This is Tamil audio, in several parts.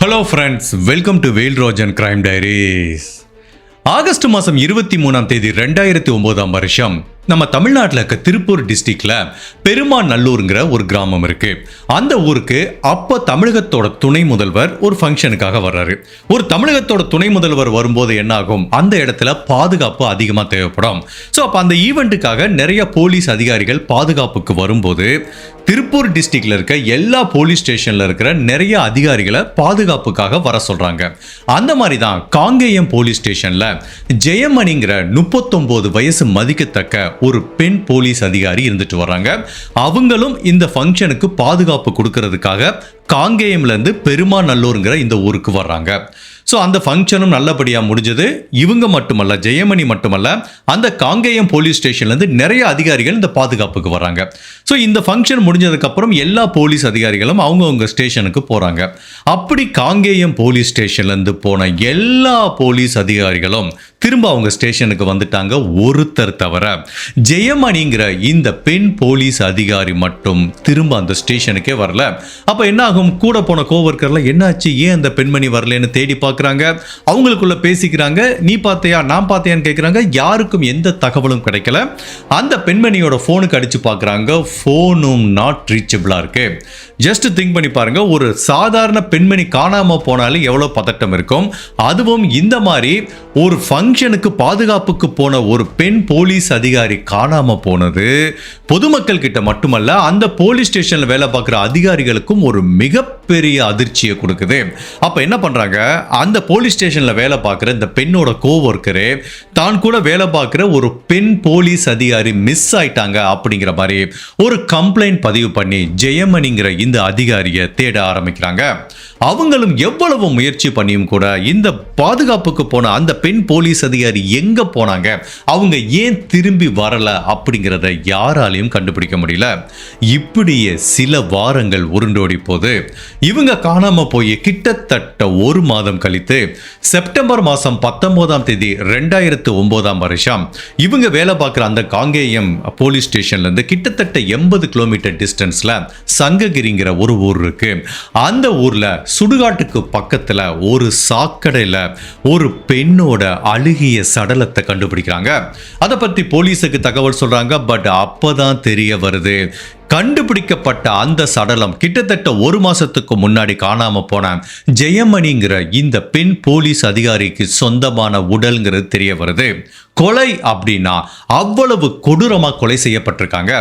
Hello friends, welcome to Velrajan crime diaries. August மாதம் 23 2009 நம்ம தமிழ்நாட்டில் இருக்க திருப்பூர் டிஸ்ட்ரிக்ட்ல பெருமாநல்லூருங்கிற ஒரு கிராமம் இருக்கு. அந்த ஊருக்கு அப்போ தமிழகத்தோட துணை முதல்வர் ஒரு ஃபங்க்ஷனுக்காக வர்றாரு. ஒரு தமிழகத்தோட துணை முதல்வர் வரும்போது என்ன ஆகும், அந்த இடத்துல பாதுகாப்பு அதிகமாக தேவைப்படும். ஸோ அப்போ அந்த ஈவெண்ட்டுக்காக நிறைய போலீஸ் அதிகாரிகள் பாதுகாப்புக்கு வரும்போது திருப்பூர் டிஸ்ட்ரிக்ட்ல இருக்க எல்லா போலீஸ் ஸ்டேஷன்ல இருக்கிற நிறைய அதிகாரிகளை பாதுகாப்புக்காக வர சொல்றாங்க. அந்த மாதிரி தான் காங்கேயம் போலீஸ் ஸ்டேஷன்ல ஜெயமணிங்கிற 39 வயசு மதிக்கத்தக்க ஒரு பெண் போலீஸ் அதிகாரி இருந்துட்டு வர்றாங்க. அவங்களும் இந்த ஃபங்க்ஷனுக்கு பாதுகாப்பு கொடுக்கறதுக்காக காங்கேயம்ல இருந்து பெருமாநல்லூருங்கிற இந்த ஊருக்கு வர்றாங்க. ஸோ அந்த ஃபங்க்ஷனும் நல்லபடியாக முடிஞ்சது. இவங்க மட்டுமல்ல, ஜெயமணி மட்டுமல்ல, அந்த காங்கேயம் போலீஸ் ஸ்டேஷன்லேருந்து நிறைய அதிகாரிகள் இந்த பாதுகாப்புக்கு வராங்க. ஸோ இந்த ஃபங்க்ஷன் முடிஞ்சதுக்கப்புறம் எல்லா போலீஸ் அதிகாரிகளும் அவங்கவுங்க ஸ்டேஷனுக்கு போகிறாங்க. அப்படி காங்கேயம் போலீஸ் ஸ்டேஷன்லேருந்து போன எல்லா போலீஸ் அதிகாரிகளும் திரும்ப அவங்க ஸ்டேஷனுக்கு வந்துட்டாங்க, ஒருத்தர் தவிர. ஜெயமணிங்கிற இந்த பெண் போலீஸ் அதிகாரி மட்டும் திரும்ப அந்த ஸ்டேஷனுக்கே வரல. அப்போ என்ன ஆகும், கூட போன கோவர்க்கர்ல என்னாச்சு, ஏன் அந்த பெண்மணி வரலன்னு தேடி பார்க்குறாங்க. அவங்களுக்குள்ள பேசிக்கிறாங்க. நீ பார்த்தியா, நான் பார்த்தியான்னு கேட்குறாங்க. யாருக்கும் எந்த தகவலும் கிடைக்கல. அந்த பெண்மணியோட ஃபோனுக்கு அடிச்சு பார்க்குறாங்க. ஃபோனும் நாட் ரீச்சபிளா இருக்கு. ஜஸ்ட் திங்க் பண்ணி பாருங்க, ஒரு சாதாரண பெண்மணி காணாம போனாலே எவ்வளோ பதட்டம் இருக்கும். அதுவும் இந்த மாதிரி ஒரு ஃபங்க்ஷனுக்கு பாதுகாப்புக்கு போன ஒரு பெண் போலீஸ் அதிகாரி காணாம போனது பொதுமக்கள் கிட்ட மட்டுமல்ல, அந்த போலீஸ் ஸ்டேஷன்ல வேலை பார்க்குற அதிகாரிகளுக்கும் ஒரு மிகப்பெரிய அதிர்ச்சியை கொடுக்குது. அப்ப என்ன பண்றாங்க, அந்த போலீஸ் ஸ்டேஷன்ல வேலை பார்க்குற இந்த பெண்ணோட கோவொர்க்கரே தான் கூட வேலை பார்க்குற ஒரு பெண் போலீஸ் அதிகாரி மிஸ் ஆயிட்டாங்க அப்படிங்கிற மாதிரி ஒரு கம்ப்ளைண்ட் பதிவு பண்ணி ஜெயமணிங்கிற இந்த அதிகாரியை தேட ஆரம்பிக்கிறாங்க. அவங்களும் எவ்வளவு முயற்சி பண்ணியும் கூட இந்த பாதுகாப்புக்கு போன அந்த பெண் போலீஸ் அதிகாரி எங்க போனாங்க, அவங்க ஏன் திரும்பி வரல அப்படிங்கிறத யாராலையும் கண்டுபிடிக்க முடியல. இப்படியே சில வாரங்கள் உருண்டோடி போது இவங்க காணாம போய் கிட்டத்தட்ட ஒரு மாதம் கழித்து செப்டம்பர் மாதம் 19 2009 இவங்க வேலை பார்க்குற அந்த காங்கேயம் போலீஸ் ஸ்டேஷன்ல இருந்து கிட்டத்தட்ட 80 கிலோமீட்டர் டிஸ்டன்ஸ்ல சங்ககிரிங்கிற ஒரு ஊர் இருக்கு. அந்த ஊர்ல சுடுகாட்டுக்கு பக்கத்துல ஒரு சாக்கடையில ஒரு பெண்ணோட அழுகிய சடலத்தை கண்டுபிடிக்கிறாங்க. அதை பத்தி போலீஸுக்கு தகவல் சொல்றாங்க. பட் அப்பதான் தெரிய வருது, கண்டுபிடிக்கப்பட்ட அந்த சடலம் கிட்டத்தட்ட ஒரு மாசத்துக்கு முன்னாடி காணாம போன ஜெயமணிங்கிற இந்த பெண் போலீஸ் அதிகாரிக்கு சொந்தமான உடல்ங்கிறது தெரிய வருது. கொலை அப்படின்னா அவ்வளவு கொடூரமா கொலை செய்யப்பட்டிருக்காங்க.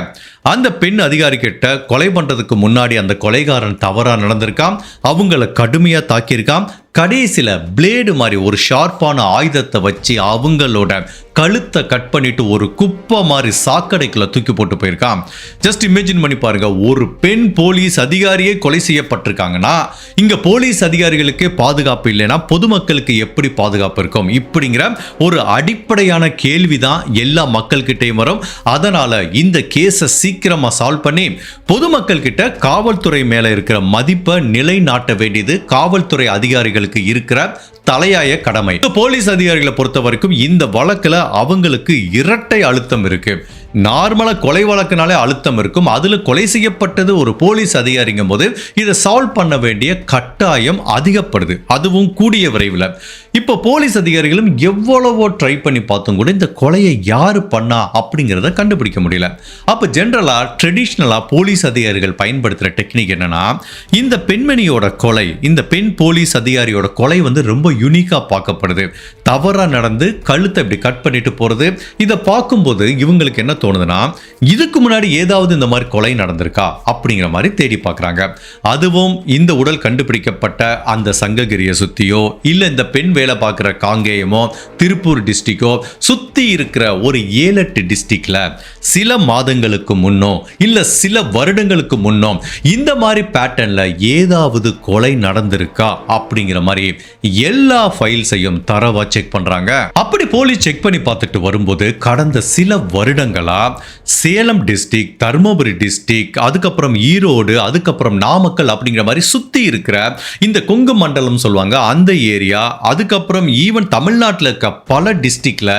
அந்த பெண் அதிகாரி கிட்ட கொலை பண்றதுக்கு முன்னாடி அந்த கொலைகாரன் தவறா நடந்திருக்கான், அவங்கள கடுமையா தாக்கியிருக்கான். கடைசியில பிளேடு மாதிரி ஒரு ஷார்ப்பான ஆயுதத்தை வச்சு அவங்களோட கழுத்தை கட் பண்ணிட்டு ஒரு குப்பை மாதிரி சாக்கடைக்குள்ள தூக்கி போட்டு போயிருக்கான். ஜஸ்ட் இமேஜின் பண்ணி பாருங்க, ஒரு பெண் போலீஸ் அதிகாரியே கொலை செய்யப்பட்டிருக்காங்கன்னா இங்க போலீஸ் அதிகாரிகளுக்கே பாதுகாப்பு இல்லைன்னா பொதுமக்களுக்கு எப்படி பாதுகாப்பு இருக்கும்? இப்படிங்கிற ஒரு அடிப்படையான கேள்விதான் எல்லா மக்கள் கிட்டையும் வரும். அதனால இந்த கேஸை சீக்கிரமா சால்வ் பண்ணி பொதுமக்கள் கிட்ட காவல்துறை மேல இருக்கிற மதிப்பை நிலைநாட்ட வேண்டியது காவல்துறை அதிகாரிகளுக்கு இருக்கிற தலையாய கடமை. போலீஸ் அதிகாரிகளை பொறுத்த வரைக்கும் இந்த வழக்குல அவங்களுக்கு இரட்டை அழுத்தம் இருக்கு. நார்மலா கொலை வழக்குனாலே அழுத்தம் இருக்கும், அதுல கொலை செய்யப்பட்டது ஒரு போலீஸ் அதிகாரிங்கும் போது இதை சால்வ் பண்ண வேண்டிய கட்டாயம் அதிகப்படுது, அதுவும் கூடிய விரைவில். இப்போ போலீஸ் அதிகாரிகளும் எவ்வளவோ ட்ரை பண்ணி பார்த்தும் கூட இந்த கொலையை யாரு பண்ணா அப்படிங்கிறத கண்டுபிடிக்க முடியல. அப்போ ஜென்ரலா ட்ரெடிஷ்னலா போலீஸ் அதிகாரிகள் பயன்படுத்துற டெக்னிக் என்னன்னா, இந்த பெண்மணியோட கொலை, இந்த பெண் போலீஸ் அதிகாரியோட கொலை வந்து ரொம்ப யூனிக்கா பார்க்கப்படுது. தவறா நடந்து கழுத்தை இப்படி கட் பண்ணிட்டு போறது, இதை பார்க்கும்போது இவங்களுக்கு என்ன தோணுதுன்னா, இதுக்கு முன்னாடி ஏதாவது இந்த மாதிரி கொலை நடந்திருக்கா அப்படிங்கிற மாதிரி தேடி பார்க்குறாங்க. அதுவும் இந்த உடல் கண்டுபிடிக்கப்பட்ட அந்த சங்ககிரியை சுத்தியோ இல்ல இந்த பெண் வேலை பார்க்குற காங்கேயமோ திருப்பூர் டிஸ்ட்ரிக்டோ சுத்தி இருக்கிற ஒரு 7-8 டிஸ்ட்ரிக்ட்ல சில மாதங்களுக்கு முன்னோ இல்ல சில வருடங்களுக்கு முன்னோ இந்த மாதிரி பேட்டர்ன்ல ஏதாவது கொலை நடந்திருக்கா அப்படிங்கிற மாதிரி எல்லா ஃபைல்ஸையும் தரவா செக் பண்றாங்க. அப்படி போலீஸ் செக் பண்ணி பார்த்துட்டு வரும்போது கடந்த சில வருடங்களா சேலம் டிஸ்ட்ரிக்ட், தருமபுரி டிஸ்ட்ரிக்ட், அதுக்கப்புறம் ஈரோடு, அதுக்கப்புறம் நாமக்கல் அப்படிங்கிற மாதிரி சுத்தி இருக்கிற இந்த கொங்கு மண்டலம் சொல்லுவாங்க அந்த ஏரியா, அதுக்கப்புறம் ஈவன் தமிழ்நாட்டில் இருக்க பல டிஸ்ட்ரிக்ட்ல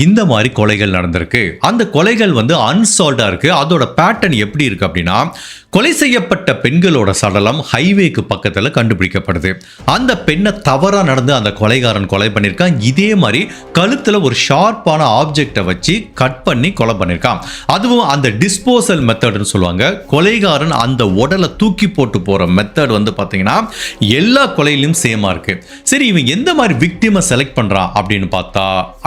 இந்த மாதிரி கொலைகள் நடந்திருக்கு. அந்த கொலைகள் வந்து அன்சால்வ்டா இருக்கு. அதோட பேட்டர்ன் எப்படி இருக்கு அப்படின்னா, கொலை செய்யப்பட்ட பெண்களோட சடலம் ஹைவேக்கு பக்கத்தில் கண்டுபிடிக்கப்படுது. அந்த பெண்ணை தவறா நடந்து அந்த கொலைகாரன் கொலை பண்ணியிருக்கான். இதே மாதிரி கழுத்துல ஒரு ஷார்ப்பான ஆப்ஜெக்டை வச்சு கட் பண்ணி கொலை பண்ணியிருக்கான். அதுவும் அந்த டிஸ்போசல் மெத்தட்னு சொல்லுவாங்க. கொலைகாரன் அந்த உடலை தூக்கி போட்டு போற மெத்தட் வந்து பார்த்தீங்கன்னா எல்லா கொலையிலும் சேமா இருக்கு. சரி, இவன் எந்த மாதிரி விக்டிமை செலக்ட் பண்றான் அப்படின்னு பார்த்தா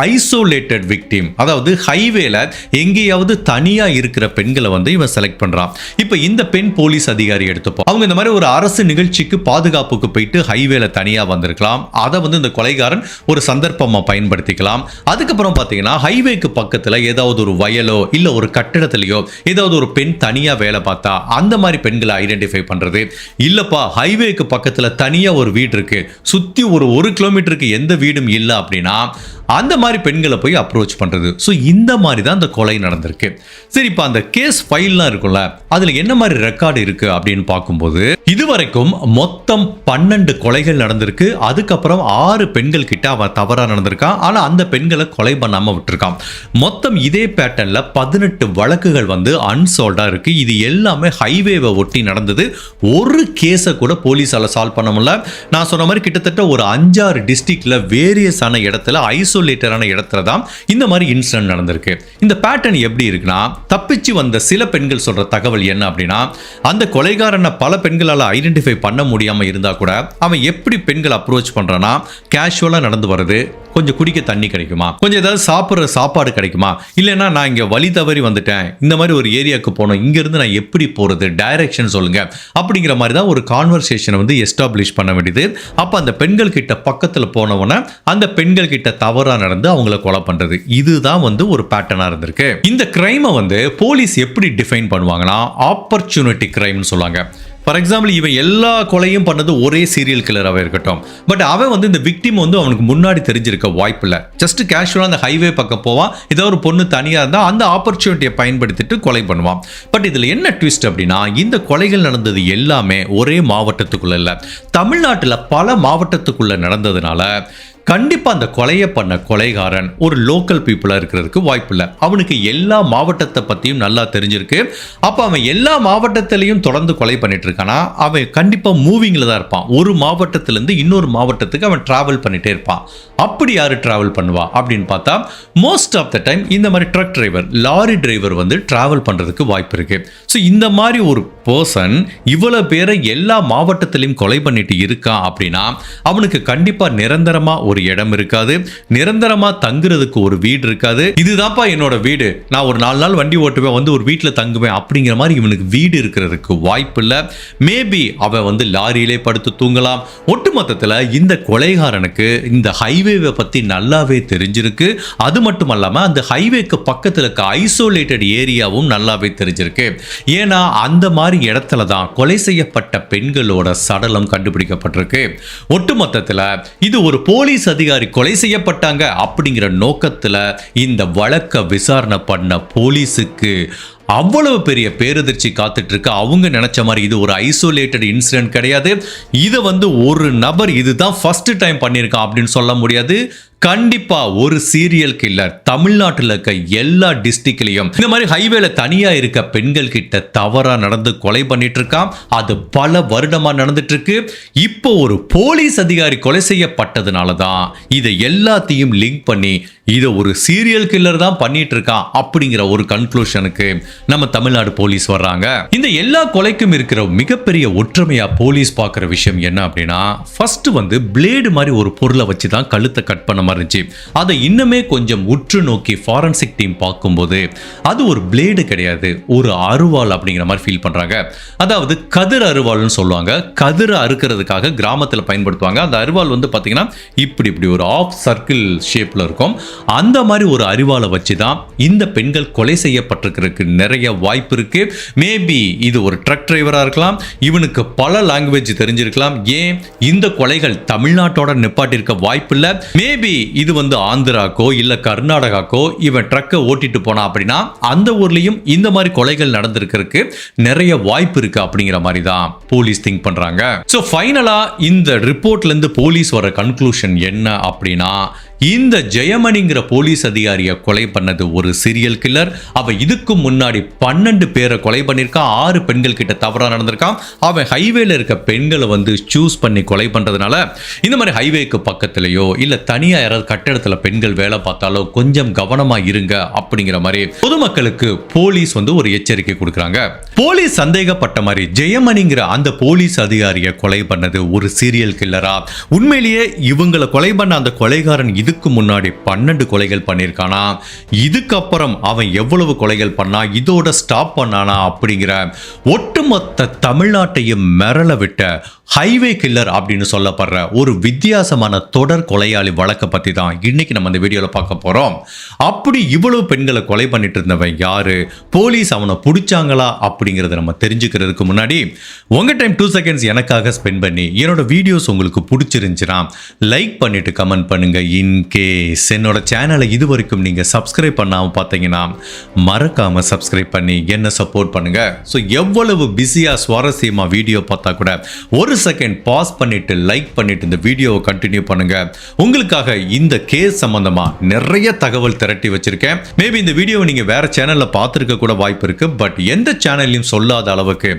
ஐசோலேட்டட் விக்டிம், அதாவது ஹைவேல எங்கேயாவது தனியா இருக்கிற பெண்களை வந்து இவன் செலக்ட் பண்றான். இப்போ இந்த பெண் போலீஸ் அதிகாரி எடுத்துப்போம். அவங்க இந்த மாதிரி ஒரு அரசு நிகழ்ச்சிக்கு பாதுகாப்புக்கு போயிட்டு ஹைவேல தனியா வந்திருக்கலாம். அதை வந்து இந்த கொலைகாரன் ஒரு சந்தர்ப்பமா பயன்படுத்திக்கலாம். அதுக்கப்புறம் பார்த்தீங்கன்னா ஹைவேக்கு பக்கத்தில் ஏதாவது ஒரு வயலோ இல்ல ஒரு கட்டிடத்திலேயோ ஏதாவது ஒரு பெண் தனியா வேலை பார்த்தா அந்த மாதிரி பெண்களை ஐடென்டிஃபை பண்றது. இல்லப்பா ஹைவேக்கு பக்கத்தில் தனியா ஒரு வீடு இருக்கு, சுத்தி ஒரு கிலோமீட்டருக்கு எந்த வீடும் இல்லை அப்படின்னா அந்த மாதிரி பெண்களை போய் அப்ரோச் பண்றது. ஸோ இந்த மாதிரி தான் அந்த கொலை நடந்திருக்கு. சரி, இப்போ அந்த கேஸ் ஃபைல்லாம் இருக்கும்ல, அதுல என்ன மாதிரி ரெக்கார்டு இருக்கு அப்படின்னு பார்க்கும்போது இதுவரைக்கும் மொத்தம் 12 கொலைகள் நடந்திருக்கு. அதுக்கப்புறம் 6 பெண்கள் கிட்ட அவன் தவறா நடந்திருக்கான். ஆனா அந்த பெண்களை கொலை பண்ணாம விட்டுருக்கான். மொத்தம் இதே பேட்டர்ன்ல 18 வழக்குகள் வந்து அன்சால்வ்டா இருக்கு. இது எல்லாமே ஹைவேவை ஒட்டி நடந்தது. ஒரு கேஸை கூட போலீஸால சால்வ் பண்ண முடியல. நான் சொன்ன மாதிரி கிட்டத்தட்ட ஒரு 5-6 டிஸ்ட்ரிக்ட்ல வேரியஸான இடத்துல ஐசோலேட்டரான இடத்துல தான் இந்த மாதிரி இன்சிடென்ட் நடந்திருக்கு. இந்த பேட்டர்ன் எப்படி இருக்குன்னா, தப்பிச்சு வந்த சில பெண்கள் சொல்ற தகவல் என்ன அப்படின்னா, அந்த கொலைகாரனை பல பெண்களால் ஐடென்டிஃபை பண்ண முடியாம இருந்தா கூட அவன் எப்படி பெண்கள் அப்ரோச் பண்றானா, கேஷுவலா நடந்து வருது, கொஞ்சம் குடிக்க தண்ணி கிடைக்குமா, கொஞ்சம் ஏதாவது சாப்பிட்ற சாப்பாடு கிடைக்குமா, இல்லைன்னா நான் இங்க வழி தவறி வந்துட்டேன், இந்த மாதிரி ஒரு ஏரியாவுக்கு போனோம், இங்க இருந்து நான் எப்படி போறது, டைரக்ஷன் சொல்லுங்க அப்படிங்கிற மாதிரி தான் ஒரு கான்வர்சேஷனை வந்து எஸ்டாப்ளிஷ் பண்ண வேண்டியது. அப்ப அந்த பெண்கள் கிட்ட பக்கத்துல போனவன அந்த பெண்கள் கிட்ட தவறா நடந்து அவங்கள கொலை பண்றது, இதுதான் வந்து ஒரு பேட்டர்னா இருந்திருக்கு. இந்த கிரைமை வந்து போலீஸ் எப்படி டிஃபைன் பண்ணுவாங்கன்னா ஆப்பர்ச்சுனிட்டி கிரைம்னு சொல்லுவாங்க. ஃபார் எக்ஸாம்பிள், இவன் எல்லா கொலையும் பண்ணது ஒரே சீரியல் கில்லராகவே இருக்கட்டும், பட் அவன் வந்து இந்த விக்டிம் வந்து அவனுக்கு முன்னாடி தெரிஞ்சிருக்க வாய்ப்பு இல்லை. ஜஸ்ட் கேஷுவலாக அந்த ஹைவே பக்கம் போவான், ஏதோ ஒரு பொண்ணு தனியாக இருந்தால் அந்த ஆப்பர்ச்சுனிட்டியை பயன்படுத்திட்டு கொலை பண்ணுவான். பட் இதில் என்ன ட்விஸ்ட் அப்படின்னா, இந்த கொலைகள் நடந்தது எல்லாமே ஒரே மாவட்டத்துக்குள்ள இல்லை, தமிழ்நாட்டில் பல மாவட்டத்துக்குள்ள நடந்ததுனால கண்டிப்பா அந்த கொலையை பண்ண கொலைகாரன் ஒரு லோக்கல் பீப்புளா இருக்கிறதுக்கு வாய்ப்பு இல்லை. அவனுக்கு எல்லா மாவட்டத்தை பத்தியும் நல்லா தெரிஞ்சிருக்கு. அப்ப அவன் எல்லா மாவட்டத்திலையும் தொடர்ந்து கொலை பண்ணிட்டு இருக்கானா, அவன் கண்டிப்பா மூவிங்ல தான் இருப்பான். ஒரு மாவட்டத்திலிருந்து இன்னொரு மாவட்டத்துக்கு அவன் டிராவல் பண்ணிட்டே இருப்பான். அப்படி யாரு டிராவல் பண்ணுவா அப்படின்னு பார்த்தா மோஸ்ட் ஆஃப் த டைம் இந்த மாதிரி ட்ரக் டிரைவர், லாரி டிரைவர் வந்து டிராவல் பண்றதுக்கு வாய்ப்பு இருக்கு. ஸோ இந்த மாதிரி ஒரு பர்சன் இவ்வளவு பேரை எல்லா மாவட்டத்திலையும் கொலை பண்ணிட்டு இருக்கான் அப்படின்னா அவனுக்கு கண்டிப்பா நிரந்தரமா ஒரு இடம் இருக்காது, நிரந்தரமா தங்குறதுக்கு ஒரு வீடு இருக்காது. இதுதான்ப்பா என்னோட வீடு, நான் ஒரு 4 நாள் வண்டி ஓட்டுவேன், வந்து ஒரு வீட்டில் தங்குவேன் அப்படிங்கிற மாதிரி இவனுக்கு வீடு இருக்கிறதுக்கு வாய்ப்பு இல்லை. மேபி அவன் வந்து லாரியிலே படுத்து தூங்கலாம். ஒட்டுமொத்தத்தில் இந்த கொலைகாரனுக்கு இந்த ஹைவேவை பத்தி நல்லாவே தெரிஞ்சிருக்கு. அது மட்டும் இல்லாம அந்த ஹைவேக்கு பக்கத்தில் இருக்க ஐசோலேட்டட் ஏரியாவும் நல்லாவே தெரிஞ்சிருக்கு. ஏன்னா அந்த மாதிரி இடத்துல தான் கொலை செய்யப்பட்ட பெண்களோட சடலம் கண்டுபிடிக்கப்பட்டிருக்கு. ஒட்டுமொத்தத்தில் இது ஒரு போலீஸ் அதிகாரி கொலை செய்யப்பட்டாங்க அப்படிங்கிற நோக்கத்துல இந்த வழக்க விசாரணை பண்ண போலீஸுக்கு அவ்வளவு பெரிய பேரதிர்ச்சி காத்துட்டு இருக்கு. அவங்க நினைச்ச மாதிரி இது ஒரு ஐசோலேட்டட் இன்சிடென்ட் கிடையாது. இதை வந்து ஒரு நபர் இதுதான் ஃபர்ஸ்ட் டைம் பண்ணியிருக்கான் அப்படின்னு சொல்ல முடியாது. கண்டிப்பா ஒரு சீரியல் கில்லர் தமிழ்நாட்டில் இருக்க எல்லா டிஸ்ட்ரிக்ட்லயும் இந்த மாதிரி ஹைவேல தனியா இருக்க பெண்கள் கிட்ட தவறா நடந்து கொலை பண்ணிட்டு இருக்கான். அது பல வருடமா நடந்துட்டு இருக்கு. இப்போ ஒரு போலீஸ் அதிகாரி கொலை செய்யப்பட்டதுனால தான் இதை எல்லாத்தையும் லிங்க் பண்ணி இதை ஒரு சீரியல் கில்லர் தான் பண்ணிட்டு இருக்கான் அப்படிங்கிற ஒரு கன்க்ளூஷனுக்கு நம்ம தமிழ்நாடு போலீஸ் வர்றாங்க. இந்த எல்லா கொலைக்கும் இருக்கிற மிகப்பெரிய ஒற்றுமையா போலீஸ் பார்க்குற விஷயம் என்ன அப்படின்னா, ஃபர்ஸ்ட் வந்து பிளேடு மாதிரி ஒரு பொருளை வச்சு தான் கழுத்தை கட் பண்ண மாதிரி இருந்துச்சு. அதை இன்னுமே கொஞ்சம் உற்று நோக்கி ஃபாரன்சிக் டீம் பார்க்கும்போது அது ஒரு பிளேடு கிடையாது, ஒரு அருவாள் அப்படிங்கிற மாதிரி ஃபீல் பண்றாங்க. அதாவது கதிர் அருவாள்னு சொல்லுவாங்க. கதிரை அறுக்கிறதுக்காக கிராமத்தில் பயன்படுத்துவாங்க. அந்த அருவாள் வந்து பார்த்தீங்கன்னா இப்படி ஒரு ஆஃப் சர்க்கிள் ஷேப்ல இருக்கும். அந்த மாதிரி ஒரு அரிவாளை வச்சு தான் இந்த பெண்கள் கொலை செய்யப்பட்டிருக்கிறதுக்கு நிறைய வாய்ப்பு இருக்கு. மேபி இது ஒரு ட்ரக் டிரைவரா இருக்கலாம், இவனுக்கு பல லாங்குவேஜ் தெரிஞ்சிருக்கலாம். ஏன் இந்த கொலைகள் தமிழ்நாட்டோட நிப்பாட்டிருக்க வாய்ப்பு இல்ல. மேபி இது ஆந்திராக்கோ இல்ல கர்நாடகாக்கோ இவன் ட்ரக்கை ஓட்டிட்டு போனா அப்படின்னா அந்த ஊர்லயும் இந்த மாதிரி கொலைகள் நடந்திருக்கிறதுக்கு நிறைய வாய்ப்பு இருக்கு அப்படிங்கிற மாதிரி தான் போலீஸ் திங்க் பண்றாங்க. சோ ஃபைனலா இந்த ரிப்போர்ட்ல இருந்து போலீஸ் வர கன்க்ளூஷன் என்ன அப்படின்னா, இந்த ஜெயமணிங்கிற போலீஸ் அதிகாரியை கொலை பண்ணது ஒரு சீரியல் கில்லர். அவன் இதுக்கு முன்னாடி 12 பேரை கொலை பண்ணியிருக்கான், 6 பெண்கள் கிட்ட தவறா நடந்திருக்கான். அவன் ஹைவேல இருக்க பெண்களை சூஸ் பண்ணி கொலை பண்றதுனால இந்த மாதிரி ஹைவேக்கு பக்கத்திலேயோ இல்ல தனியா யாராவது கட்டடத்துல பெண்கள் வேலை பார்த்தாலோ கொஞ்சம் கவனமா இருங்க அப்படிங்கிற மாதிரி பொதுமக்களுக்கு போலீஸ் ஒரு எச்சரிக்கை கொடுக்குறாங்க. போலீஸ் சந்தேகப்பட்ட மாதிரி ஜெயமணிங்கிற அந்த போலீஸ் அதிகாரியை கொலை பண்ணது ஒரு சீரியல் கில்லரா, உண்மையிலேயே இவங்களை கொலை பண்ண அந்த கொலைகாரன் இதுக்கு முன்னாடி 12 கொலைகள் பண்ணியிருக்கானா, இதுக்கப்புறம் அவன் எவ்வளவு கொலைகள் பண்ணா, இதோட ஸ்டாப் பண்ணானா அப்படிங்கிற ஒட்டுமொத்த தமிழ்நாட்டையும் மிரள விட்ட ஹைவே கில்லர் அப்படின்னு சொல்லப்படுற ஒரு வித்தியாசமான தொடர் கொலையாளி வழக்கை பத்தி தான் இன்னைக்கு நம்ம இந்த வீடியோல பார்க்க போறோம். அப்படி இவ்வளவு பெண்களை கொலை பண்ணிட்டு இருந்தவன் யாரு, போலீஸ் அவனை பிடிச்சாங்களா அப்படிங்கறத நம்ம தெரிஞ்சுக்கிறதுக்கு முன்னாடி உங்க டைம் 2 செகண்ட்ஸ் எனக்காக ஸ்பெண்ட் பண்ணி என்னோட வீடியோஸ் உங்களுக்கு பிடிச்சிருந்துச்சுன்னா லைக் பண்ணிட்டு கமெண்ட் பண்ணுங்க. இன்கேஸ் என்னோட சேனலை இது வரைக்கும் நீங்க சப்ஸ்கிரைப் பண்ணாம பார்த்தீங்கன்னா மறக்காம சப்ஸ்கிரைப் பண்ணி என்ன சப்போர்ட் பண்ணுங்க. ஸோ எவ்வளவு பிஸியா சுவாரஸ்யமா வீடியோ பார்த்தா கூட ஒரு செகண்ட் பாஸ் பண்ணிட்டு லைக் பண்ணிட்டு இந்த வீடியோவை கண்டினியூ பண்ணுங்க. உங்களுக்காக இந்த கேஸ் சம்பந்தமா நிறைய தகவல் திரட்டி வச்சிருக்கேன். மேபி இந்த வீடியோவை நீங்க வேற சேனல்ல பார்த்திருக்க கூட வாய்ப்பு இருக்கு, பட் எந்த சேனல்லையும் சொல்லாத அளவுக்கு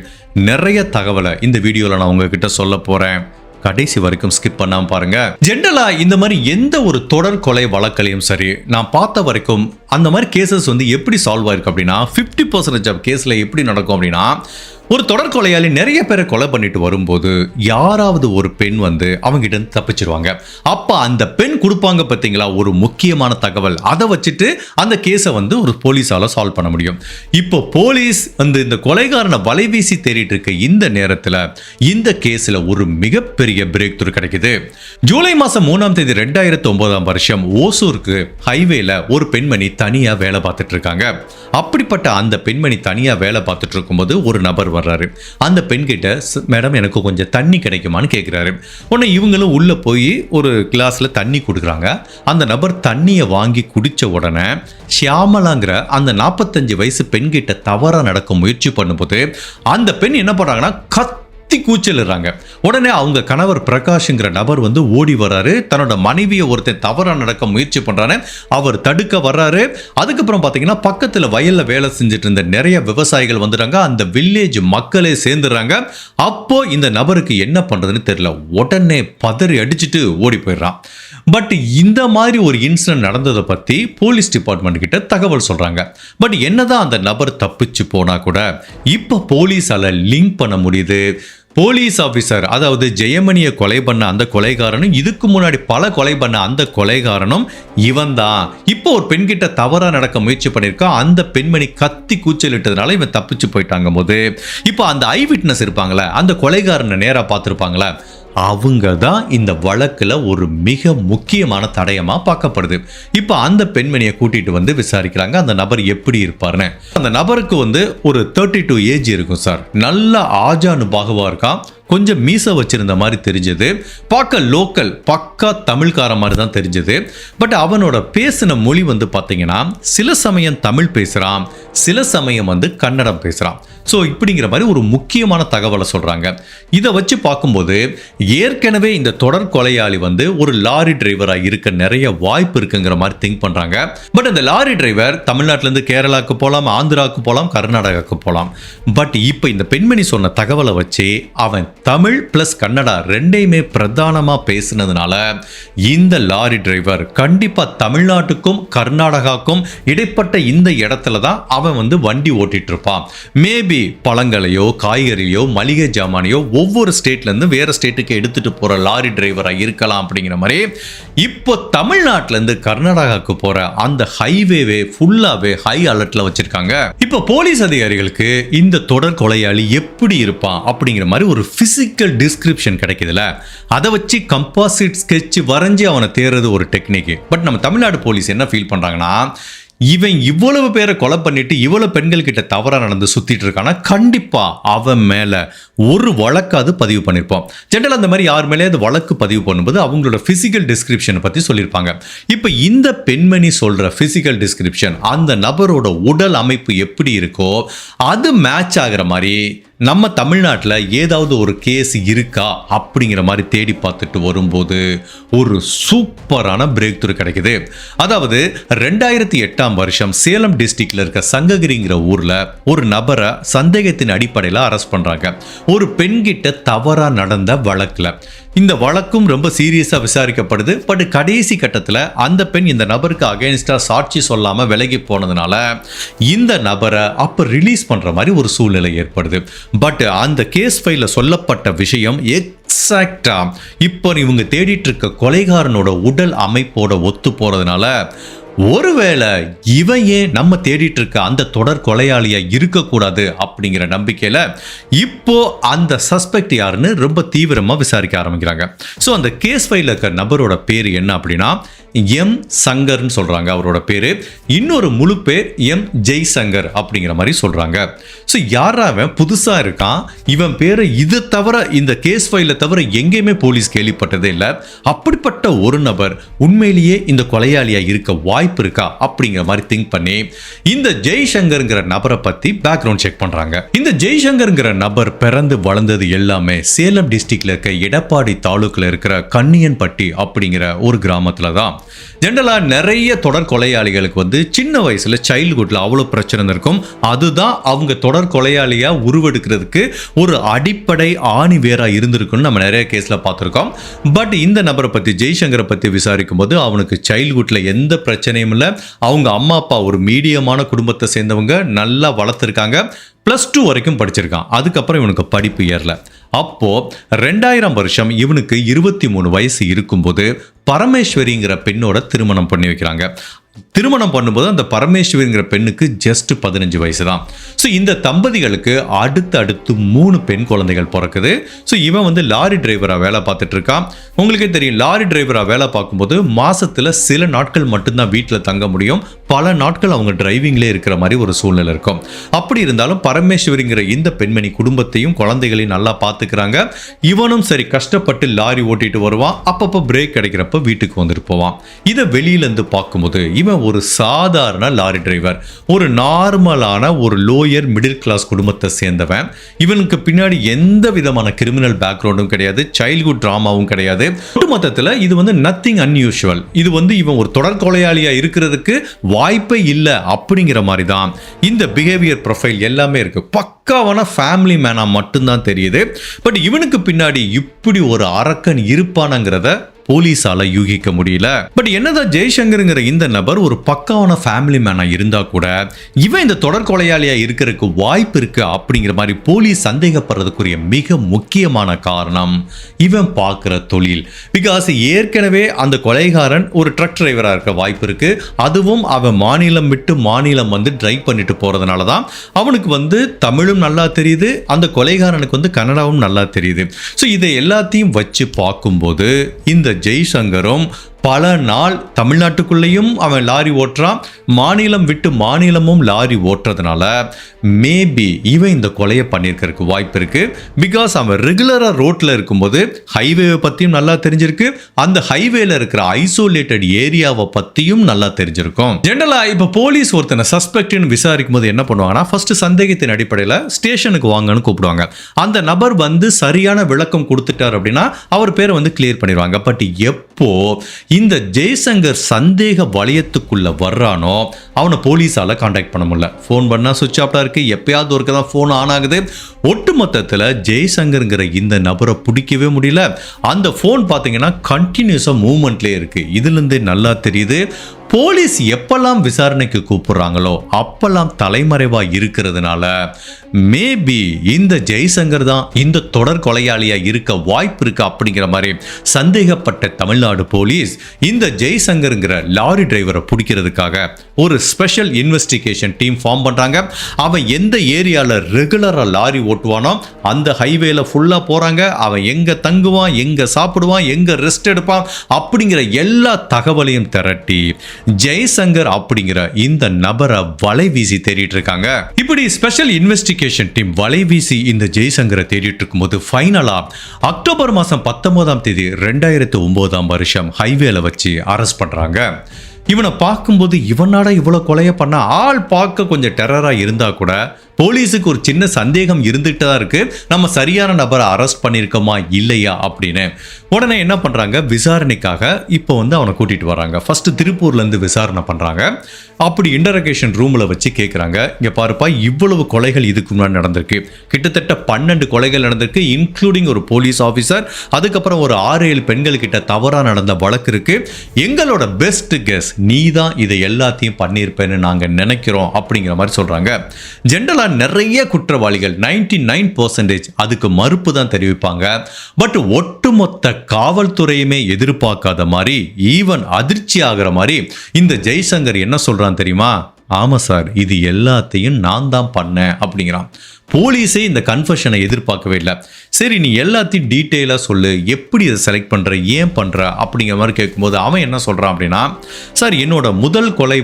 நிறைய தகவலை இந்த வீடியோல நான் உங்ககிட்ட சொல்ல போறேன். கடைசி வரைக்கும் ஸ்கிப் பண்ணாம பாருங்க. ஜென்ரலா இந்த மாதிரி எந்த ஒரு தொடர் கொலை வழக்கலையும் சரி, நான் பார்த்த வரைக்கும் அந்த மாதிரி கேசஸ் எப்படி சால்வ் ஆயிருக்கு அப்படின்னா 50% ஆஃப் கேஸ்ல எப்படி நடக்கும் அப்படின்னா, ஒரு தொடர் கொலையாளி நிறைய பேரை கொலை பண்ணிட்டு வரும்போது யாராவது ஒரு பெண் அவங்ககிட்ட இருந்து தப்பிச்சிருவாங்க. அப்ப அந்த பெண் கொடுப்பாங்க பார்த்தீங்களா ஒரு முக்கியமான தகவல், அதை வச்சுட்டு அந்த கேஸை ஒரு போலீஸால சால்வ் பண்ண முடியும். இப்போ போலீஸ் இந்த கொலைகாரனை வலைவீசி தேடிட்டு இருக்க இந்த நேரத்தில் இந்த கேஸ்ல ஒரு மிகப்பெரிய பிரேக் த்ரூ கிடைக்குது. ஜூலை மாசம் 3ஆம் தேதி 2009ஆம் வருஷம் ஓசூருக்கு ஹைவேல ஒரு பெண்மணி தனியா வேலை பார்த்துட்டு இருக்காங்க. அப்படிப்பட்ட அந்த பெண்மணி தனியா வேலை பார்த்துட்டு இருக்கும்போது ஒரு நபர் வர்றாரு. அந்த பெண் கிட்ட, மேடம் எனக்கு கொஞ்சம் தண்ணி கிடைக்குமான்னு கேட்கிறாரு. உடனே இவங்களும் உள்ள போய் ஒரு கிளாஸ்ல தண்ணி கொடுக்குறாங்க. அந்த நபர் தண்ணியை வாங்கி குடிச்ச உடனே ஷியாமலாங்கிற அந்த 45 வயசு பெண் கிட்ட தவறா நடக்க முயற்சி பண்ணும்போது அந்த பெண் என்ன பண்றாங்கன்னா கூச்சலிடுறாங்க. உடனே அவங்க கணவர் பிரகாஷ்ங்கிற நபர் ஓடி வர்றாரு. தன்னோட மனைவியை ஒருத்தன் தவறா நடக்க முயற்சி பண்றாரு. அவர் தடுக்க வர்றாரு. அதுக்கப்புறம் பாத்தீங்கன்னா பக்கத்துல வயல்ல வேலை செஞ்சுட்டு இருந்த நிறைய விவசாயிகள் வந்துட்டாங்க. அந்த வில்லேஜ் மக்களே சேர்ந்துடுறாங்க. அப்போ இந்த நபருக்கு என்ன பண்றதுன்னு தெரியல. உடனே பதறி அடிச்சுட்டு ஓடி போயிடுறான். பட் இந்த மாதிரி ஒரு இன்சிடென்ட் நடந்ததை பத்தி போலீஸ் டிபார்ட்மெண்ட் கிட்ட தகவல் சொல்றாங்க. பட் என்னதான் அந்த நபர் தப்பிச்சு போனா கூட இப்ப போலீஸால லிங்க் பண்ண முடியுது. போலீஸ் ஆபீசர், அதாவது ஜெயமணியை கொலை பண்ண அந்த கொலைகாரனும் இதுக்கு முன்னாடி பல கொலை பண்ண அந்த கொலைகாரனும் இவன் தான். இப்போ ஒரு பெண்கிட்ட தவறா நடக்க முயற்சி பண்ணிருக்கா. அந்த பெண்மணி கத்தி கூச்சலிட்டதுனால இவன் தப்பிச்சு போயிட்டாங்க போது இப்போ அந்த ஐ விட்னஸ் இருப்பாங்களே, அந்த கொலைகாரனை நேரா பார்த்துருப்பாங்களே, அவங்க தான் இந்த வழக்குல ஒரு மிக முக்கியமான தடயமா பார்க்கப்படுது. இப்ப அந்த பெண்மணியை கூட்டிட்டு விசாரிக்கிறாங்க. அந்த நபர் எப்படி இருப்பாருன்னு. அந்த நபருக்கு ஒரு 32 ஏஜ் இருக்கும் சார். நல்ல ஆஜானுபாகுவா இருக்கான். கொஞ்சம் மீச வச்சிருந்த மாதிரி தெரிஞ்சது. பார்க்க லோக்கல் பக்கா தமிழ்கார மாதிரி தான் தெரிஞ்சது. பட் அவனோட பேசின மொழி பார்த்தீங்கன்னா சில சமயம் தமிழ் பேசுறான், சில சமயம் கன்னடம் பேசுறான். ஸோ இப்படிங்கிற மாதிரி ஒரு முக்கியமான தகவலை சொல்றாங்க. இதை வச்சு பார்க்கும்போது ஏற்கனவே இந்த தொடர் கொலையாளி ஒரு லாரி டிரைவராக இருக்க நிறைய வாய்ப்பு இருக்குங்கிற மாதிரி திங்க் பண்றாங்க. பட் அந்த லாரி டிரைவர் தமிழ்நாட்டிலேருந்து கேரளாவுக்கு போகலாம், ஆந்திராவுக்கு போகலாம், கர்நாடகாவுக்கு போகலாம். பட் இப்போ இந்த பெண்மணி சொன்ன தகவலை வச்சு அவன் தமிழ் பிளஸ் கன்னடா ரெண்டையுமே பிரதானமா பேசினதுனால இந்த லாரி டிரைவர் கண்டிப்பா தமிழ்நாட்டுக்கும் கர்நாடகாவுக்கும் இடைப்பட்ட இந்த இடத்துல தான் அவன் வண்டி ஓட்டிட்டு இருப்பான். மேபி பழங்களையோ காய்கறியோ மளிகை ஜாமானையோ ஒவ்வொரு ஸ்டேட்ல இருந்து வேற ஸ்டேட்டுக்கு எடுத்துட்டு போற லாரி டிரைவரா இருக்கலாம் அப்படிங்கிற மாதிரி இப்போ தமிழ்நாட்டுல இருந்து கர்நாடகாவுக்கு போற அந்த ஹைவேவே ஃபுல்லாவே ஹை அலர்ட்ல வச்சிருக்காங்க. இப்போ போலீஸ் அதிகாரிகளுக்கு இந்த தொடர் கொலையாளி எப்படி இருப்பான் அப்படிங்கிற மாதிரி ஒரு பிசிக்கல் டிஸ்கிரிப்ஷன் கிடைக்குதுல, அதை வச்சு கம்பாசிட் ஸ்கெட்ச் வரைஞ்சி அவனை தேர்றது ஒரு டெக்னிக். பட் நம்ம தமிழ்நாடு போலீஸ் என்ன ஃபீல் பண்றாங்கன்னா, இவன் இவ்வளவு பேரை கொலை பண்ணிட்டு இவ்வளவு பெண்கள் கிட்ட தவறா நடந்து சுத்திட்டு இருக்கானா, கண்டிப்பா அவன் மேல ஒரு வழக்காவது பதிவு பண்ணிருப்போம். ஜெனரல் அந்த மாதிரி யார் மேலே அது வழக்கு பதிவு பண்ணும்போது அவங்களோட பிசிக்கல் டிஸ்கிரிப்ஷன் பத்தி சொல்லியிருப்பாங்க. இப்ப இந்த பெண்மணி சொல்ற பிசிக்கல் டிஸ்கிரிப்ஷன், அந்த நபரோட உடல் அமைப்பு எப்படி இருக்கோ அது மேட்ச் ஆகிற மாதிரி நம்ம தமிழ்நாட்டில் ஏதாவது ஒரு கேஸ் இருக்கா அப்படிங்கிற மாதிரி தேடி பார்த்துட்டு வரும்போது ஒரு சூப்பரான பிரேக் த்ரூ கிடைக்குது. அதாவது 2008ஆம் வருஷம் சேலம் டிஸ்ட்ரிக்ட்ல இருக்க சங்ககிரிங்கிற ஊர்ல ஒரு நபரை சந்தேகத்தின் அடிப்படையில் அரெஸ்ட் பண்றாங்க. ஒரு பெண்கிட்ட தவறா நடந்த வழக்குல. இந்த வழக்கும் ரொம்ப சீரியஸா விசாரிக்கப்படுது. பட் கடைசி கட்டத்தில் அந்த பெண் இந்த நபருக்கு அகைன்ஸ்டா சாட்சி சொல்லாம விலகி போனதுனால இந்த நபரை அப்ப ரிலீஸ் பண்ற மாதிரி ஒரு சூழ்நிலை ஏற்படுது. பட் அந்த கேஸ் ஃபைல்ல சொல்லப்பட்ட விஷயம் எக்ஸாக்டா இப்போ இவங்க தேடிட்டு இருக்க கொலைகாரனோட உடல் அமைப்போட ஒத்து போறதுனால ஒருவேளை இவன் ஏன் நம்ம தேடிட்டு இருக்க அந்த தொடர் கொலையாளியா இருக்கக்கூடாது அப்படிங்கிற நம்பிக்கையில இப்போ அந்த சஸ்பெக்ட் யாருன்னு ரொம்ப தீவிரமா விசாரிக்க ஆரம்பிக்கிறாங்க. ஸோ அந்த கேஸ் ஃபைல்ல இருக்க நபரோட பேர் என்ன அப்படின்னா எம் சங்கர்னு சொல்றாங்க அவரோட பேரு. இன்னொரு முழு பேர் எம் ஜெய்சங்கர் அப்படிங்கிற மாதிரி சொல்றாங்க. ஸோ யாராவன் புதுசா இருக்கான், இவன் பேரை இது தவிர இந்த கேஸ் ஃபைல தவிர எங்கேயுமே போலீஸ் கேள்விப்பட்டதே இல்லை. அப்படிப்பட்ட ஒரு நபர் உண்மையிலேயே இந்த கொலையாளியா இருக்க வாய்ப்பு இருக்கா அப்படிங்கிற மாதிரி திங்க் பண்ணி இந்த ஜெய்சங்கர்ங்கிற நபரை பத்தி பேக்ரவுண்ட் செக் பண்றாங்க. இந்த ஜெய்சங்கர்ங்கிற நபர் பிறந்து வளர்ந்தது எல்லாமே சேலம் டிஸ்ட்ரிக்ட்ல இருக்க எடப்பாடி தாலுக்குல இருக்கிற கன்னியன்பட்டி அப்படிங்கிற ஒரு கிராமத்துல தான். ஜெனரலா நிறைய தொடர் கொலையாளிகளுக்கு சின்ன வயசுல சைல்ட்ஹுட்ல அவ்வளவு பிரச்சனை இருக்கும். அதுதான் அவங்க தொடர் கொலையாளியா உருவெடுக்கிறதுக்கு ஒரு அடிப்படை ஆணி வேரா இருந்திருக்குன்னு நம்ம நிறைய கேஸ்ல பார்த்திருக்கோம். பட் இந்த நபரை பத்தி ஜெய்சங்கரை பத்தி விசாரிக்கும் போது அவனுக்கு சைல்ட்ஹுட்ல எந்த பிரச்சனையும் இல்லை. அவங்க அம்மா அப்பா ஒரு மீடியமான குடும்பத்தை சேர்ந்தவங்க, நல்லா வளர்த்துருக்காங்க. +2 வரைக்கும் படிச்சிருக்கான். அதுக்கப்புறம் இவனுக்கு படிப்பு ஏறல. அப்போ 2000 வருஷம் இவனுக்கு 23 வயசு இருக்கும்போது பரமேஸ்வரிங்கிற பெண்ணோட திருமணம் பண்ணி வைக்கிறாங்க. திருமணம் பண்ணும்போது அந்த பரமேஸ்வரிங்கிற பெண்ணுக்கு ஜஸ்ட் 15 வயசு தான். ஸோ இந்த தம்பதிகளுக்கு அடுத்து 3 பெண் குழந்தைகள் பிறக்குது. ஸோ இவன் லாரி டிரைவராக வேலை பார்த்துட்டு இருக்கான். உங்களுக்கே தெரியும், லாரி டிரைவராக வேலை பார்க்கும்போது மாசத்துல சில நாட்கள் மட்டும்தான் வீட்டில் தங்க முடியும். பல நாட்கள் அவங்க டிரைவிங்லேயே இருக்கிற மாதிரி ஒரு சூழ்நிலை இருக்கும். அப்படி இருந்தாலும் பரமேஸ்வரிங்கிற இந்த பெண்மணி குடும்பத்தையும் குழந்தைகளையும் நல்லா பார்த்துக்கிறாங்க. இவனும் சரி கஷ்டப்பட்டு லாரி ஓட்டிட்டு வருவான். அப்பப்போ பிரேக் கிடைக்கிறப்ப வீட்டுக்கு வந்துட்டு போவான். இதை வெளியிலேருந்து பார்க்கும்போது இவன் ஒரு சாதாரண லாரி டிரைவர், ஒரு நார்மலான ஒரு லோயர் மிடில் கிளாஸ் குடும்பத்தை சேர்ந்தவன். இவனுக்கு பின்னாடி எந்த விதமான கிரிமினல் பேக்ரவுண்டும் கிடையாது, சைல்ட்ஹுட் டிராமாவும் கிடையாது. ஒட்டுமொத்தத்தில் இது நத்திங் அன்யூஷுவல். இது இவன் ஒரு தொடர் கொலையாளியா இருக்கிறதுக்கு வாய்ப்பே இல்லை அப்படிங்கிற மாதிரி தான் இந்த பிஹேவியர் ப்ரொஃபைல் எல்லாமே இருக்கு. பக்காவான ஃபேமிலி மேனா மட்டும்தான் தெரியுது. பட் இவனுக்கு பின்னாடி இப்படி ஒரு அரக்கன் இருப்பானுங்கிறத போலீஸால யூகிக்க முடியல. பட் என்னதான் ஜெய்சங்கர்ங்கிற இந்த நபர் ஒரு பக்காவான ஃபேமிலி மேனா இருந்தா கூட இவன் இந்த தொடர் கொலையாளியா இருக்கிறதுக்கு வாய்ப்பு இருக்கு அப்படிங்கிற மாதிரி போலீஸ் சந்தேகப்படுறதுக்குரிய மிக முக்கியமான காரணம் இவன் பார்க்கிற தொழில். பிகாஸ் ஏற்கனவே அந்த கொலைகாரன் ஒரு ட்ரக் டிரைவரா இருக்க வாய்ப்பு இருக்கு. அதுவும் அவன் மாநிலம் விட்டு மாநிலம் டிரைவ் பண்ணிட்டு போறதுனால தான் அவனுக்கு தமிழும் நல்லா தெரியுது, அந்த கொலைகாரனுக்கு கன்னடாவும் நல்லா தெரியுது. ஸோ இதை எல்லாத்தையும் வச்சு பார்க்கும்போது இந்த ஜெய்சங்கரும் பல நாள் தமிழ்நாட்டுக்குள்ளேயும் அவன் லாரி ஓட்டுறான், மாநிலம் விட்டு மாநிலமும் லாரி ஓட்டுறதுனால மேபி இவன் இந்த கொலையை பண்ணியிருக்கிறதுக்கு வாய்ப்பு இருக்கு. பிகாஸ் அவன் ரெகுலரா ரோட்ல இருக்கும்போது ஹைவேவை பத்தியும் நல்லா தெரிஞ்சிருக்கு, அந்த ஹைவேல இருக்கிற ஐசோலேட்டட் ஏரியாவை பத்தியும் நல்லா தெரிஞ்சிருக்கும். ஜெனரலா இப்ப போலீஸ் ஒருத்தனை சஸ்பெக்ட்னு விசாரிக்கும் போது என்ன பண்ணுவாங்கன்னா, ஃபர்ஸ்ட் சந்தேகத்தின் அடிப்படையில் ஸ்டேஷனுக்கு வாங்கன்னு கூப்பிடுவாங்க. அந்த நபர் சரியான விளக்கம் கொடுத்துட்டார் அப்படின்னா அவர் பேரை கிளியர் பண்ணிடுவாங்க. பட் எப்போ இந்த ஜெய்சங்கர் சந்தேக வளையத்துக்குள்ள வர்றானோ அவனை போலீஸால கான்டாக்ட் பண்ண முடியல. ஃபோன் பண்ணா சுவிட்ச் ஆஃப்ல இருக்கு, எப்பயாவது ஒருக்க தான் ஃபோன் ஆன் ஆகுது. ஒட்டுமொத்தத்தில் ஜெய்சங்கர்ங்கிற இந்த நபரை பிடிக்கவே முடியல. அந்த ஃபோன் பார்த்தீங்கன்னா கண்டினியூஸா மூவ்மெண்ட்லேயே இருக்கு. இதுல இருந்தே நல்லா தெரியுது போலீஸ் எப்பெல்லாம் விசாரணைக்கு கூப்பிடுறாங்களோ அப்பெல்லாம் தலைமறைவா இருக்கிறதுனால மேபி இந்த ஜெய்சங்கர் தான் இந்த தொடர் கொலையாளியா இருக்க வாய்ப்பு இருக்கு அப்படிங்கிற மாதிரி சந்தேகப்பட்ட தமிழ்நாடு போலீஸ் இந்த ஜெய்சங்கர்ங்கிற லாரி டிரைவரை பிடிக்கிறதுக்காக ஒரு ஸ்பெஷல் இன்வெஸ்டிகேஷன் டீம் ஃபார்ம் பண்றாங்க. அவன் எந்த ஏரியால ரெகுலரா லாரி ஓட்டுவானோ அந்த ஹைவேல ஃபுல்லா போறாங்க. அவன் எங்க தங்குவான், எங்க சாப்பிடுவான், எங்க ரெஸ்ட் எடுப்பான் அப்படிங்கிற எல்லா தகவலையும் திரட்டி ஜெய்சங்கர் அப்படிங்கிற இந்த நபரை வலை வீசி தேடிட்டு இருக்காங்க. இப்படி ஸ்பெஷல் இன்வெஸ்டிகேஷன் டீம் வலை வீசி இந்த ஜெய்சங்கரை தேடிட்டு இருக்கும்போது ஃபைனலா அக்டோபர் மாசம் 19ஆம் தேதி 2009ஆம் வருஷம் ஹைவேல வச்சு அரெஸ்ட் பண்றாங்க. இவனை பார்க்கும்போது இவனாடா இவ்வளவு கொலையை பண்ண, ஆள் பார்க்க கொஞ்சம் டெரரா இருந்தா கூட போலீஸுக்கு ஒரு சின்ன சந்தேகம் இருந்துட்டு தான் இருக்கு, நம்ம சரியான நபரை அரெஸ்ட் பண்ணியிருக்கோமா இல்லையா அப்படின்னு. உடனே என்ன பண்றாங்க, விசாரணைக்காக இப்போ அவனை கூட்டிட்டு வராங்க. ஃபர்ஸ்ட் திருப்பூர்ல இருந்து விசாரணை பண்றாங்க. அப்படி இன்டரகேஷன் ரூம்ல வச்சு கேட்குறாங்க, இங்க பாருப்பா இவ்வளவு கொலைகள் இதுக்கு முன்னாடி நடந்திருக்கு, கிட்டத்தட்ட 12 கொலைகள் நடந்திருக்கு, இன்க்ளூடிங் ஒரு போலீஸ் ஆஃபீஸர், அதுக்கப்புறம் ஒரு 6-7 பெண்கள் கிட்ட தவறா நடந்த வழக்கு இருக்கு, எங்களோட பெஸ்ட் கெஸ் நீ தான் இதை எல்லாத்தையும் பண்ணியிருப்பேன்னு நாங்க நினைக்கிறோம் அப்படிங்கிற மாதிரி சொல்றாங்க. ஜென்ரலா நிறைய குற்றவாளிகள் 99% அதுக்கு மறுப்பு தான் தெரிவிப்பாங்க. பட் ஒட்டுமொத்த காவல்துறையுமே எதிர்பார்க்காத மாதிரி, ஈவன் அதிர்ச்சி ஆகிற மாதிரி இந்த ஜெய்சங்கர் என்ன சொல்றான் தெரியுமா, ஆமா சார் இது எல்லாத்தையும் நான் தான் பண்ணேன் அப்படிங்கிறான். போலீஸே இந்த கன்ஃபெஷனை எதிர்பார்க்கவே இல்லை. சரி நீ எல்லாத்தையும் டீட்டெயிலாக சொல்லு, எப்படி இதை செலக்ட் பண்ணுற, ஏன் பண்ணுற அப்படிங்கிற மாதிரி கேட்கும்போது அவன் என்ன சொல்கிறான் அப்படின்னா, சார் என்னோட முதல் கொலை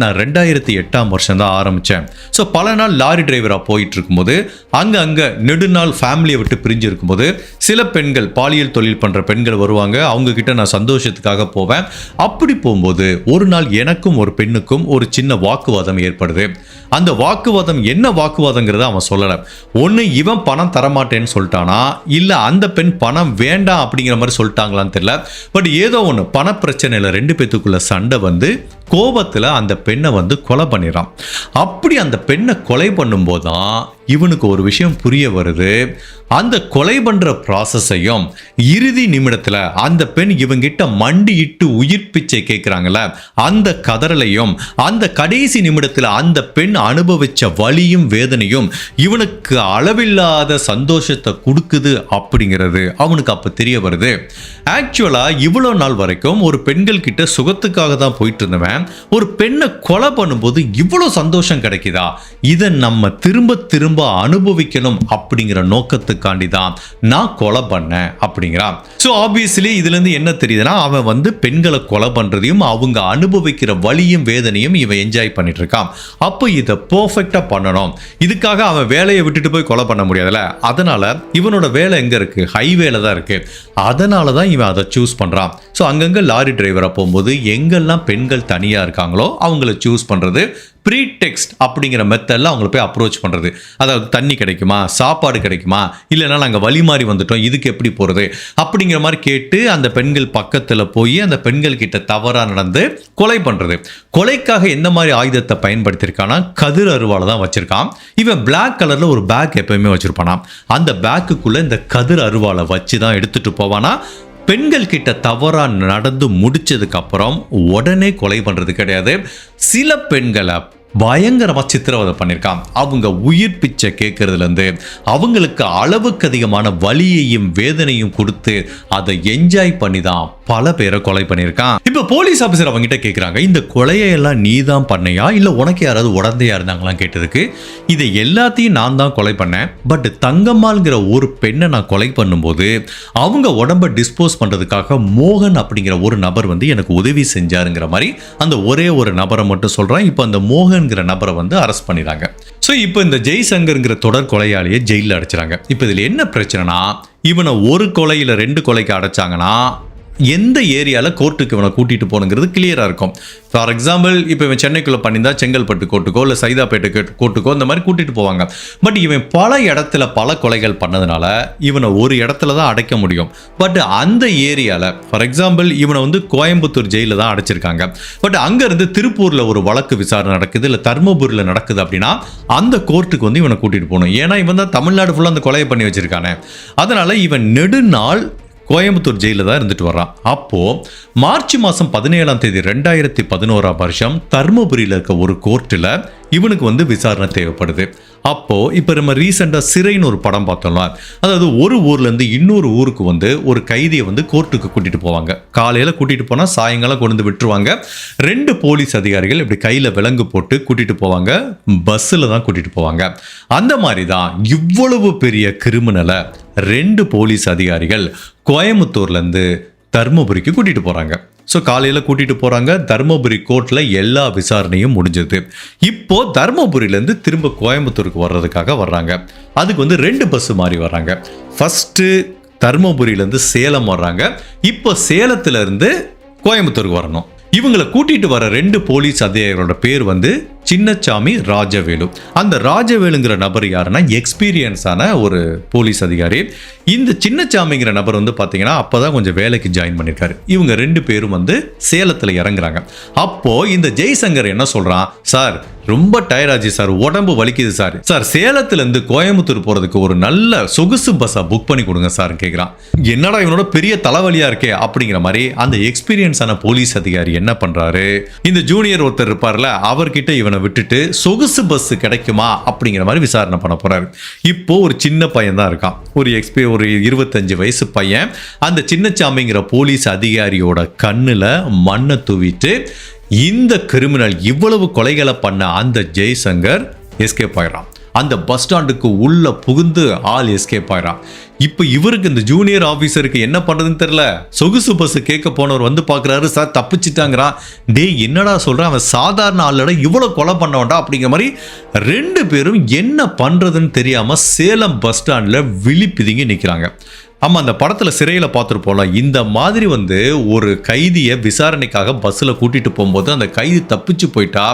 நான் 2008ஆம் வருஷம் தான் ஆரம்பித்தேன். ஸோ பல நாள் லாரி டிரைவராக போயிட்டு இருக்கும்போது அங்கே நெடுநாள் ஃபேமிலியை விட்டு பிரிஞ்சு இருக்கும்போது சில பெண்கள், பாலியல் தொழில் பண்ணுற பெண்கள் வருவாங்க, அவங்கக்கிட்ட நான் சந்தோஷத்துக்காக போவேன். அப்படி போகும்போது ஒரு நாள் எனக்கும் ஒரு பெண்ணுக்கும் ஒரு சின்ன வாக்குவாதம் ஏற்படுது. அந்த வாக்குவாதம் என்ன வாக்குவாதங்கிறத அவன் சொல்லலை. ஒன்று இவன் பணம் தரமாட்டேன்னு சொல்லிட்டானா, இல்லை அந்த பெண் பணம் வேண்டாம் அப்படிங்கிற மாதிரி சொல்லிட்டாங்களான்னு தெரியல. பட் ஏதோ ஒன்று பண பிரச்சனையில் 2 பேத்துக்குள்ள சண்டை கோபத்தில் அந்த பெண்ணை கொலை பண்ணிடுறான். அப்படி அந்த பெண்ணை கொலை பண்ணும்போதுதான் இவனுக்கு ஒரு விஷயம் புரிய வருது. அந்த கொலை பண்ற ப்ராசஸையும் இறுதி நிமிடத்தில் அந்த பெண் இவங்கிட்ட மண்டியிட்டு உயிர் பிச்சை கேட்கிறாங்கல்ல, அந்த கதறலையும் அந்த கடைசி நிமிடத்தில் அந்த பெண் அனுபவிச்ச வலியும் வேதனையும் இவனுக்கு அளவில்லாத சந்தோஷத்தை கொடுக்குது அப்படிங்கிறது அவனுக்கு அப்ப தெரிய வருது. ஆக்சுவலா இவ்வளோ நாள் வரைக்கும் ஒரு பெண்கள் கிட்ட சுகத்துக்காக தான் போயிட்டு இருந்தவன் ஒரு பெண்ணை கொலை பண்ணும்போது இவ்வளோ சந்தோஷம் கிடைக்குதா, இதை நம்ம திரும்ப திரும்ப அனுபவிக்கணும் அப்படிங்கிற நோக்கத்துக்காண்டி தான் நான் கொலை பண்ணேன் அப்படிங்கிறான். ஸோ ஆப்வியஸ்லி இதுல இருந்து என்ன தெரியுதுன்னா, அவன் பெண்களை கொலை பண்றதையும் அவங்க அனுபவிக்கிற வலியும் வேதனையும் இவன் என்ஜாய் பண்ணிட்டு இருக்கான். அப்போ இதை பெர்ஃபெக்டா பண்ணணும். இதுக்காக அவன் வேலையை விட்டுட்டு போய் கொலை பண்ண முடியாதுல்ல, அதனால இவனோட வேலை எங்க இருக்கு, ஹைவேல தான் இருக்கு. அதனால தான் இவன் அதை சூஸ் பண்றான். ஸோ அங்கங்க லாரி டிரைவரா போகும்போது எங்கெல்லாம் பெண்கள் தனியா இருக்காங்களோ அவங்கள சூஸ் பண்றது, ப்ரீடெக்ஸ்ட் அப்படிங்கிற மெத்தடில் அவங்களை போய் அப்ரோச் பண்ணுறது. அதாவது தண்ணி கிடைக்குமா, சாப்பாடு கிடைக்குமா, இல்லைனா நாங்கள் வழி மாறி வந்துட்டோம், இதுக்கு எப்படி போகிறது அப்படிங்கிற மாதிரி கேட்டு அந்த பெண்கள் பக்கத்தில் போய் அந்த பெண்கள் கிட்ட தவறாக நடந்து கொலை பண்ணுறது. கொலைக்காக எந்த மாதிரி ஆயுதத்தை பயன்படுத்தியிருக்கானா, கதிர் அருவாளை தான் வச்சுருக்கான். இவன் பிளாக் கலரில் ஒரு பேக் எப்பயுமே வச்சுருப்பானா, அந்த பேக்குக்குள்ளே இந்த கதிர் அருவாளை வச்சு தான் எடுத்துகிட்டு போவானா. பெண்கள் கிட்ட தவறா நடந்து முடிச்சதுக்கு அப்புறம் உடனே கொலை பண்றது கிடையாது. சில பெண்களை பயங்கரமா சித்திரவதை பண்ணியிருக்கான். அவங்க உயிர் பிச்சை கேட்கறதுலேருந்து அவங்களுக்கு அளவுக்கு அதிகமான வலியையும் வேதனையும் கொடுத்து அதை என்ஜாய் பண்ணி தான் பல பேரை கொலை பண்ணியிருக்கான். இப்போ போலீஸ் ஆஃபீஸர் அவங்க கிட்ட கேட்குறாங்க, இந்த கொலையெல்லாம் நீ தான் பண்ணையா இல்லை உனக்கு யாராவது உடந்தையா இருந்தாங்களாம் கேட்டதுக்கு, இதை எல்லாத்தையும் நான் தான் கொலை பண்ணேன். பட் தங்கம்மாள்ங்கிற ஒரு பெண்ணை நான் கொலை பண்ணும்போது அவங்க உடம்பை டிஸ்போஸ் பண்ணுறதுக்காக மோகன் அப்படிங்கிற ஒரு நபர் எனக்கு உதவி செஞ்சாருங்கிற மாதிரி அந்த ஒரே ஒரு நபரை மட்டும் சொல்கிறேன். இப்போ அந்த மோகன் நபரை அரெஸ்ட் பண்ணிடுறாங்க. சோ இப்போ இந்த ஜெய்சங்கர்ங்கிற தொடர் கொலையாளியை ஜெயிலில் அடைச்சிறாங்க. இப்போ இதுல என்ன பிரச்சனைனா, இவனை ஒரு கொலையில 2 கொலைக்கு அடைச்சாங்கன்னா எந்த ஏரியாவில் கோர்ட்டுக்கு இவனை கூட்டிட்டு போகணுங்கிறது கிளியராக இருக்கும். ஃபார் எக்ஸாம்பிள் இப்போ இவன் சென்னைக்குள்ளே பண்ணியிருந்தா செங்கல்பட்டு கோர்ட்டுக்கோ இல்லை சைதாப்பேட்டை கோர்ட்டுக்கோ இந்த மாதிரி கூட்டிட்டு போவாங்க. பட் இவன் பல இடத்துல பல கொலைகள் பண்ணதுனால இவனை ஒரு இடத்துல தான் அடைக்க முடியும். பட் அந்த ஏரியாவில் ஃபார் எக்ஸாம்பிள் இவனை கோயம்புத்தூர் ஜெயிலில் தான் அடைச்சிருக்காங்க. பட் அங்கேருந்து திருப்பூரில் ஒரு வழக்கு விசாரணை நடக்குது, இல்லை தர்மபுரியில் நடக்குது அப்படின்னா அந்த கோர்ட்டுக்கு இவனை கூட்டிட்டு போகணும். ஏன்னா இவன் தான் தமிழ்நாடு ஃபுல்லாக அந்த கொலையை பண்ணி வச்சிருக்கானே. அதனால இவன் நெடுநாள் கோயம்புத்தூர் ஜெயிலில் தான் இருந்துட்டு வர்றான். அப்போ மார்ச் மாதம் 17ஆம் தேதி 2011ஆம் வருஷம் தர்மபுரியில் இருக்க ஒரு கோர்ட்டில் இவனுக்கு விசாரணை தேவைப்படுது. அப்போ இப்போ நம்ம ரீசெண்டாக சிறைன்னு ஒரு படம் பார்த்தோம்ல, அதாவது ஒரு ஊர்லேருந்து இன்னொரு ஊருக்கு ஒரு கைதியை கோர்ட்டுக்கு கூட்டிட்டு போவாங்க. காலையில் கூட்டிட்டு போனால் சாயங்காலம் கொண்டு விட்டுருவாங்க. 2 போலீஸ் அதிகாரிகள் இப்படி கையில் விலங்கு போட்டு கூட்டிட்டு போவாங்க. பஸ்ஸில் தான் கூட்டிட்டு போவாங்க. அந்த மாதிரி தான் இவ்வளவு பெரிய கிரிமினலை 2 போலீஸ் அதிகாரிகள் கோயம்புத்தூர்லேருந்து தர்மபுரிக்கு கூட்டிட்டு போறாங்க. ஸோ காலையில் கூட்டிட்டு போறாங்க. தருமபுரி கோர்ட்ல எல்லா விசாரணையும் முடிஞ்சது. இப்போ தருமபுரியிலேருந்து திரும்ப கோயம்புத்தூருக்கு வர்றதுக்காக வர்றாங்க. அதுக்கு வந்து 2 பஸ் மாறி வர்றாங்க. ஃபர்ஸ்ட் தருமபுரியிலேருந்து சேலம் வர்றாங்க. இப்போ சேலத்துல இருந்து கோயம்புத்தூருக்கு வரணும். இவங்களை கூட்டிட்டு வர 2 போலீஸ் அதிகாரிகளோட பேர் வந்து சின்னசாமி, ராஜவேலு. அந்த ராஜவேலுங்கிற நபர் யாருன்னா எக்ஸ்பீரியன்ஸான ஒரு போலீஸ் அதிகாரி. இந்த சின்னசாமிங்கிற நபர் வந்து பார்த்தீங்கன்னா அப்போதான் கொஞ்சம் வேலைக்கு ஜாயின் பண்ணியிருக்காரு. இவங்க 2 பேரும் வந்து சேலத்தில் இறங்குறாங்க. அப்போ இந்த ஜெய்சங்கர் என்ன சொல்றான், சார் ரொம்ப டயர்டாச்சு சார், உடம்பு வலிக்குது சார், சேலத்துலேருந்து கோயம்புத்தூர் போகிறதுக்கு ஒரு நல்ல சொகுசு பஸ்ஸை புக் பண்ணி கொடுங்க சார் கேட்குறான். என்னடா இவனோட பெரிய தலைவலியா இருக்கே அப்படிங்கிற மாதிரி அந்த எக்ஸ்பீரியன்ஸான போலீஸ் அதிகாரி என்ன பண்றாரு, இந்த ஜூனியர் ஒருத்தர் இருப்பார்ல அவர்கிட்ட இவனை விட்டுட்டு சொகுசு பஸ் கிடைக்குமா அப்படிங்கிற மாதிரி விசாரணை பண்ண போறாரு. இப்போ ஒரு சின்ன பையன் தான் இருக்கான், ஒரு 25 வயசு பையன். அந்த சின்னசாமிங்கிற போலீஸ் அதிகாரியோட கண்ணுல மண்ணை தூவிட்டு இந்த கிரிமினல் இவ்வளவு கொலைகளை பண்ண அந்த ஜெய்சங்கர் எஸ்கேப் ஆயிடுறான். அந்த பஸ் ஸ்டாண்டுக்கு உள்ள புகுந்து ஆள் எஸ்கேப் ஆயிடுறான். இப்போ இவருக்கு இந்த ஜூனியர் ஆஃபீஸருக்கு என்ன பண்ணுறதுன்னு தெரியல. சொகுசு பஸ் கேட்க போனவர் வந்து பார்க்குறாரு, சார் தப்பிச்சிட்டாங்கிறான். டேய் என்னடா சொல்கிறான், அவன் சாதாரண ஆளோட இவ்வளோ கொலை பண்ண வேண்டாம் அப்படிங்கிற மாதிரி 2 பேரும் என்ன பண்ணுறதுன்னு தெரியாமல் சேலம் பஸ் ஸ்டாண்டில் விழிப்பிதுங்கி நிற்கிறாங்க. ஆமாம், அந்த படத்தில் சிறையில் பார்த்துருப்போம்ல, இந்த மாதிரி வந்து ஒரு கைதியை விசாரணைக்காக பஸ்ஸில் கூட்டிகிட்டு போகும்போது அந்த கைதி தப்பிச்சு போயிட்டா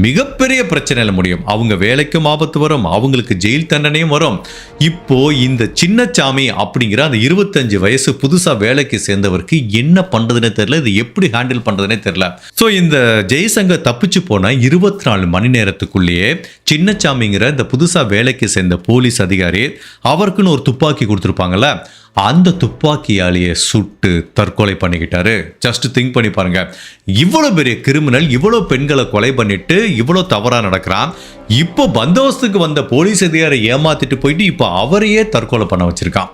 மிகப்பெரிய பிரச்சனையில் முடியும். அவங்க வேலைக்கும் ஆபத்து வரும், அவங்களுக்கு ஜெயில் தண்டனையும் வரும். இப்போ இந்த சின்னசாமி அப்படிங்கிற அந்த 25 வயசு புதுசா வேலைக்கு சேர்ந்தவருக்கு என்ன பண்றதுன்னே தெரியல, இது எப்படி ஹேண்டில் பண்றதுனே தெரியல. ஸோ இந்த ஜெய்சங்கர் தப்பிச்சு போன 24 மணி நேரத்துக்குள்ளேயே சின்னசாமிங்கிற இந்த புதுசா வேலைக்கு சேர்ந்த போலீஸ் அதிகாரி அவருக்குன்னு ஒரு துப்பாக்கி கொடுத்துருப்பாங்கல்ல, அந்த துப்பாக்கியாலேயே சுட்டு தற்கொலை பண்ணிக்கிட்டாரு. ஜஸ்ட் திங்க் பண்ணி பாருங்க, இவ்வளவு பெரிய கிரிமினல் இவ்வளவு பெண்களை கொலை பண்ணிட்டு இவ்வளவு தவறா நடக்கிறான். இப்போ பந்தோபஸ்துக்கு வந்த போலீஸ் அதிகாரி ஏமாத்திட்டு போயிட்டு இப்போ அவரையே தற்கொலை பண்ண வச்சிருக்கான்.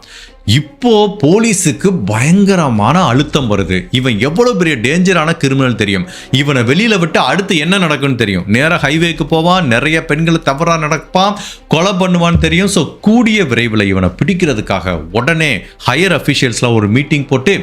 இப்போ போலீஸுக்கு பயங்கரமான அழுத்தம் வருது. இவன் எவ்வளவு பெரிய டேஞ்சரான கிரிமினல் தெரியும், இவனை வெளியில விட்டு அடுத்து என்ன நடக்கும்னு தெரியும். நேராக ஹைவேக்கு போவான், நிறைய பெண்களை தவறா நடப்பான், கொலை பண்ணுவான்னு தெரியும். ஸோ கூடிய விரைவில் இவனை பிடிக்கிறதுக்காக உடனே ஹையர் அஃபிஷியல்ஸ்லாம் ஒரு மீட்டிங் போட்டு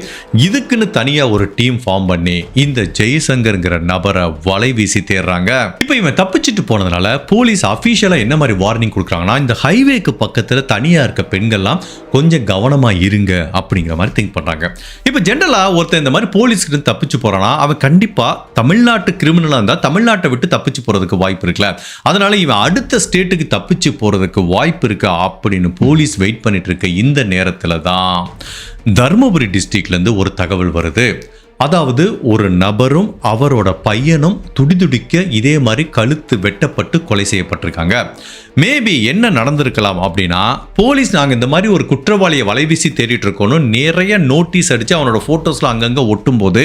இதுக்குன்னு தனியா ஒரு டீம் ஃபார்ம் பண்ணி இந்த ஜெய்சங்கர்ங்கிற நபரை வலை வீசி தேடுறாங்க. இப்போ இவன் தப்பிச்சுட்டு போனதுனால போலீஸ் அஃபிஷியலா என்ன மாதிரி வார்னிங் கொடுக்குறாங்கன்னா, இந்த ஹைவேக்கு பக்கத்துல தனியா இருக்க பெண்கள்லாம் கொஞ்சம் கவனமா இருங்க அப்படிங்கிற மாதிரி திங்க் பண்றாங்க. இப்போ ஜெனரலா ஒருத்தன் இந்த மாதிரி போலீஸ்க்கு தப்பிச்சு போறானா அவன் கண்டிப்பா தமிழ்நாட்டு கிரிமினலா இருந்தா தமிழ்நாட்டை விட்டு தப்பிச்சு போறதுக்கு வாய்ப்பு இருக்குல்ல, அதனால இவன் அடுத்த ஸ்டேட்டுக்கு தப்பிச்சு போறதுக்கு வாய்ப்பு இருக்கு அப்படின்னு போலீஸ் வெயிட் பண்ணிட்டு இருக்க இந்த நேரத்துல தான் தருமபுரி டிஸ்ட்ரிக்ட்ல இருந்து ஒரு தகவல் வருது. அதாவது ஒரு நபரும் அவரோட பையனும் துடிதுடிக்க இதே மாதிரி கழுத்து வெட்டப்பட்டு கொலை செய்யப்பட்டிருக்காங்க. மேபி என்ன நடந்திருக்கலாம் அப்படின்னா, போலீஸ் நாங்கள் இந்த மாதிரி ஒரு குற்றவாளியை வலைவீசி தேடிட்டு இருக்கோம் நிறைய நோட்டீஸ் அடித்து அவனோட ஃபோட்டோஸ்லாம் அங்கங்கே ஒட்டும் போது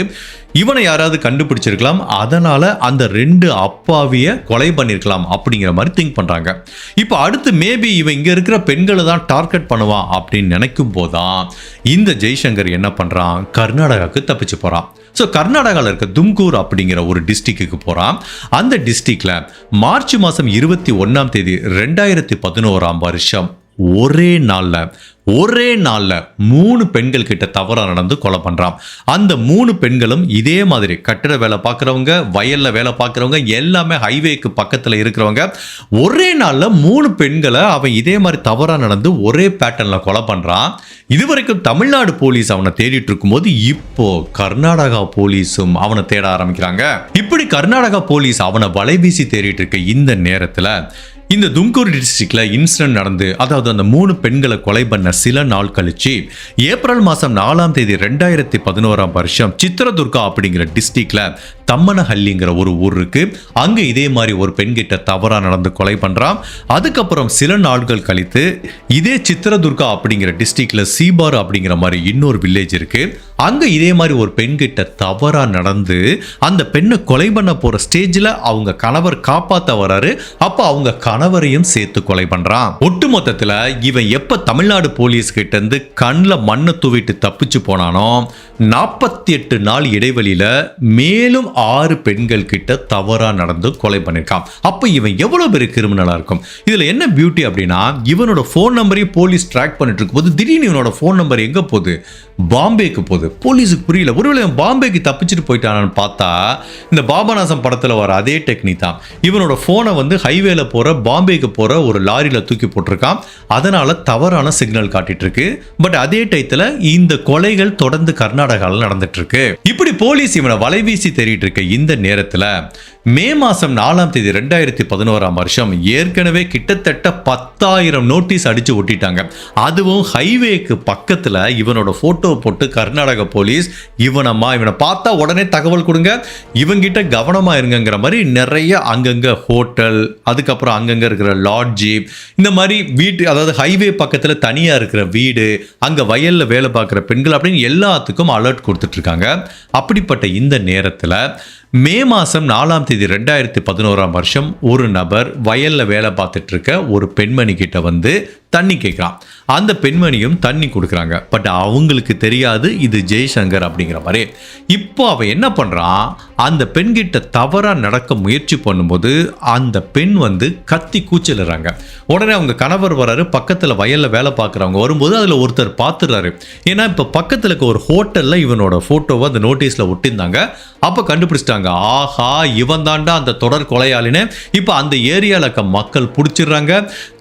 இவனை யாராவது கண்டுபிடிச்சிருக்கலாம், அதனால அந்த 2 அப்பாவியை கொலை பண்ணியிருக்கலாம் அப்படிங்கிற மாதிரி திங்க் பண்ணுறாங்க. இப்போ அடுத்து மேபி இவன் இங்கே இருக்கிற பெண்களை தான் டார்கெட் பண்ணுவான் அப்படின்னு நினைக்கும் போதான் இந்த ஜெய்சங்கர் என்ன பண்ணுறான், கர்நாடகாவுக்கு தப்பிச்சு போகிறான். ஸோ கர்நாடகாவில் இருக்க தும்கூர் அப்படிங்கிற ஒரு டிஸ்ட்ரிக்ட்டுக்கு போகிறான். அந்த டிஸ்ட்ரிக்டில் மார்ச் மாதம் 21ஆம் தேதி 2011ஆம் வருஷம் ஒரே நாளில் 3 பெண்கள் கிட்ட தவறா நடந்து கொலை பண்றான். அந்த 3 பெண்களும் இதே மாதிரி கட்டிட வேலை பார்க்குறவங்க, வயல்ல வேலை பார்க்குறவங்க, எல்லாமே ஹைவேக்கு பக்கத்தில் இருக்கிறவங்க. ஒரே நாளில் 3 பெண்களை அவன் இதே மாதிரி தவறா நடந்து ஒரே பேட்டர்ல கொலை பண்றான். இதுவரைக்கும் தமிழ்நாடு போலீஸ் அவனை தேடிட்டு இருக்கும்போது இப்போ கர்நாடகா போலீஸும் அவனை தேட ஆரம்பிக்கிறாங்க. இப்படி கர்நாடகா போலீஸ் அவனை வலைவீசி தேடிட்டு இருக்க இந்த நேரத்தில் இந்த தும்கூர் டிஸ்ட்ரிக்ட்ல இன்சிடென்ட் நடந்து, அதாவது அந்த 3 பெண்களை கொலை பண்ண சில நாள் கழிச்சு ஏப்ரல் மாதம் 4ஆம் தேதி 2011ஆம் வருஷம் சித்ரதுர்கா அப்படிங்கிற டிஸ்ட்ரிக்ட்ல தம்மனஹள்ளிங்கிற ஒரு ஊர் இருக்கு. அங்க இதே மாதிரி ஒரு பெண்கிட்ட தவறா நடந்து கொலை பண்றான். அதுக்கப்புறம் சில நாட்கள் கழித்து இதே சித்ரதுர்கா அப்படிங்கிற டிஸ்ட்ரிக்ட்ல சீபார் அப்படிங்கிற மாதிரி இன்னொரு வில்லேஜ் இருக்கு. அங்க இதே மாதிரி ஒரு பெண்கிட்ட தவறா நடந்து அந்த பெண்ணை கொலை பண்ண போற ஸ்டேஜ்ல அவங்க கணவர் காப்பாத்த வராரு. அப்ப அவங்க கணவரையும் சேர்த்து கொலை பண்றான். ஒட்டுமொத்தத்துல இவன் எப்ப தமிழ்நாடு போலீஸ் கிட்ட இருந்து கண்ணில் மண்ணை தூவிட்டு தப்பிச்சு போனானோ 48 நாள் இடைவெளியில மேலும் 6 பெண்கள் கிட்ட தவறா நடந்து கொலை பண்ணிருக்கான். அப்ப இவன் எவ்வளவு பெரிய கிரிமினலா இருக்கும். இதுல என்ன பியூட்டி அப்படின்னா, இவனோட போன் நம்பரையும் போலீஸ் ட்ராக் பண்ணிட்டு இருக்கும் போது திடீர்னு இவனோட போன் நம்பர் எங்க போகுது, பாம்பேக்கு போகுது. போலீஸுக்கு புரியல, ஒருவேளை பாம்பேக்கு தப்பிச்சுட்டு போயிட்டானான்னு பார்த்தா இந்த பாபநாசம் படத்தில் வர அதே டெக்னிக் தான். இவனோட ஃபோனை வந்து ஹைவேல போகிற பாம்பேக்கு போகிற ஒரு லாரியில் தூக்கி போட்டிருக்கான். அதனால தவறான சிக்னல் காட்டிட்டு இருக்கு. பட் அதே டயத்தில் இந்த கொலைகள் தொடர்ந்து கர்நாடகாவில் நடந்துட்டு இருக்கு. இப்படி போலீஸ் இவனை வலைவீசி தேடிட்டு இருக்க இந்த நேரத்தில் மே மாதம் 4ஆம் தேதி 2011ஆம் வருஷம் ஏற்கனவே கிட்டத்தட்ட 10,000 நோட்டீஸ் அடிச்சு ஒட்டிட்டாங்க. அதுவும் ஹைவேக்கு பக்கத்தில் இவனோட போட்டோ போட்டு கர்நாடக போலீஸ் இவனை பார்த்தா உடனே தகவல் கொடுங்க, இவங்கிட்ட கவனமா இருங்கிற மாதிரி நிறைய அங்கங்க ஹோட்டல், அதுக்கப்புறம் அங்கங்க இருக்கிற லாட்ஜி, இந்த மாதிரி வீட்டு, அதாவது ஹைவே பக்கத்தில் தனியா இருக்கிற வீடு, அங்க வயல்ல வேலை பார்க்குற பெண்கள் அப்படின்னு எல்லாத்துக்கும் அலர்ட் கொடுத்துட்டு இருக்காங்க. அப்படிப்பட்ட இந்த நேரத்தில் மே மாதம் 4ஆம் தேதி 2011ஆம் வருஷம் ஒரு நபர் வயல்ல வேலை பார்த்துட்டு இருக்க ஒரு பெண்மணி கிட்ட வந்து தண்ணி கேட்குறான். அந்த பெண்மணியும் தண்ணி கொடுக்குறாங்க. பட் அவங்களுக்கு தெரியாது இது ஜெய்சங்கர் அப்படிங்கிற மாதிரி. இப்போ அவன் என்ன பண்ணுறான், அந்த பெண்கிட்ட தவறாக நடக்க முயற்சி பண்ணும்போது அந்த பெண் வந்து கத்தி கூச்சலிடுறாங்க. உடனே அவங்க கணவர் வராரு, பக்கத்தில் வயலில் வேலை பார்க்குறவங்க வரும்போது அதில் ஒருத்தர் பார்த்துறாரு. ஏன்னா இப்போ பக்கத்தில் இருக்க ஒரு ஹோட்டலில் இவனோட ஃபோட்டோவை அந்த நோட்டீஸில் ஒட்டியிருந்தாங்க. அப்போ கண்டுபிடிச்சிட்டாங்க, ஆஹா இவன் தாண்டா அந்த தொடர் கொலையாளின்னு. இப்போ அந்த ஏரியாவில் இருக்க மக்கள் பிடிச்சிடுறாங்க.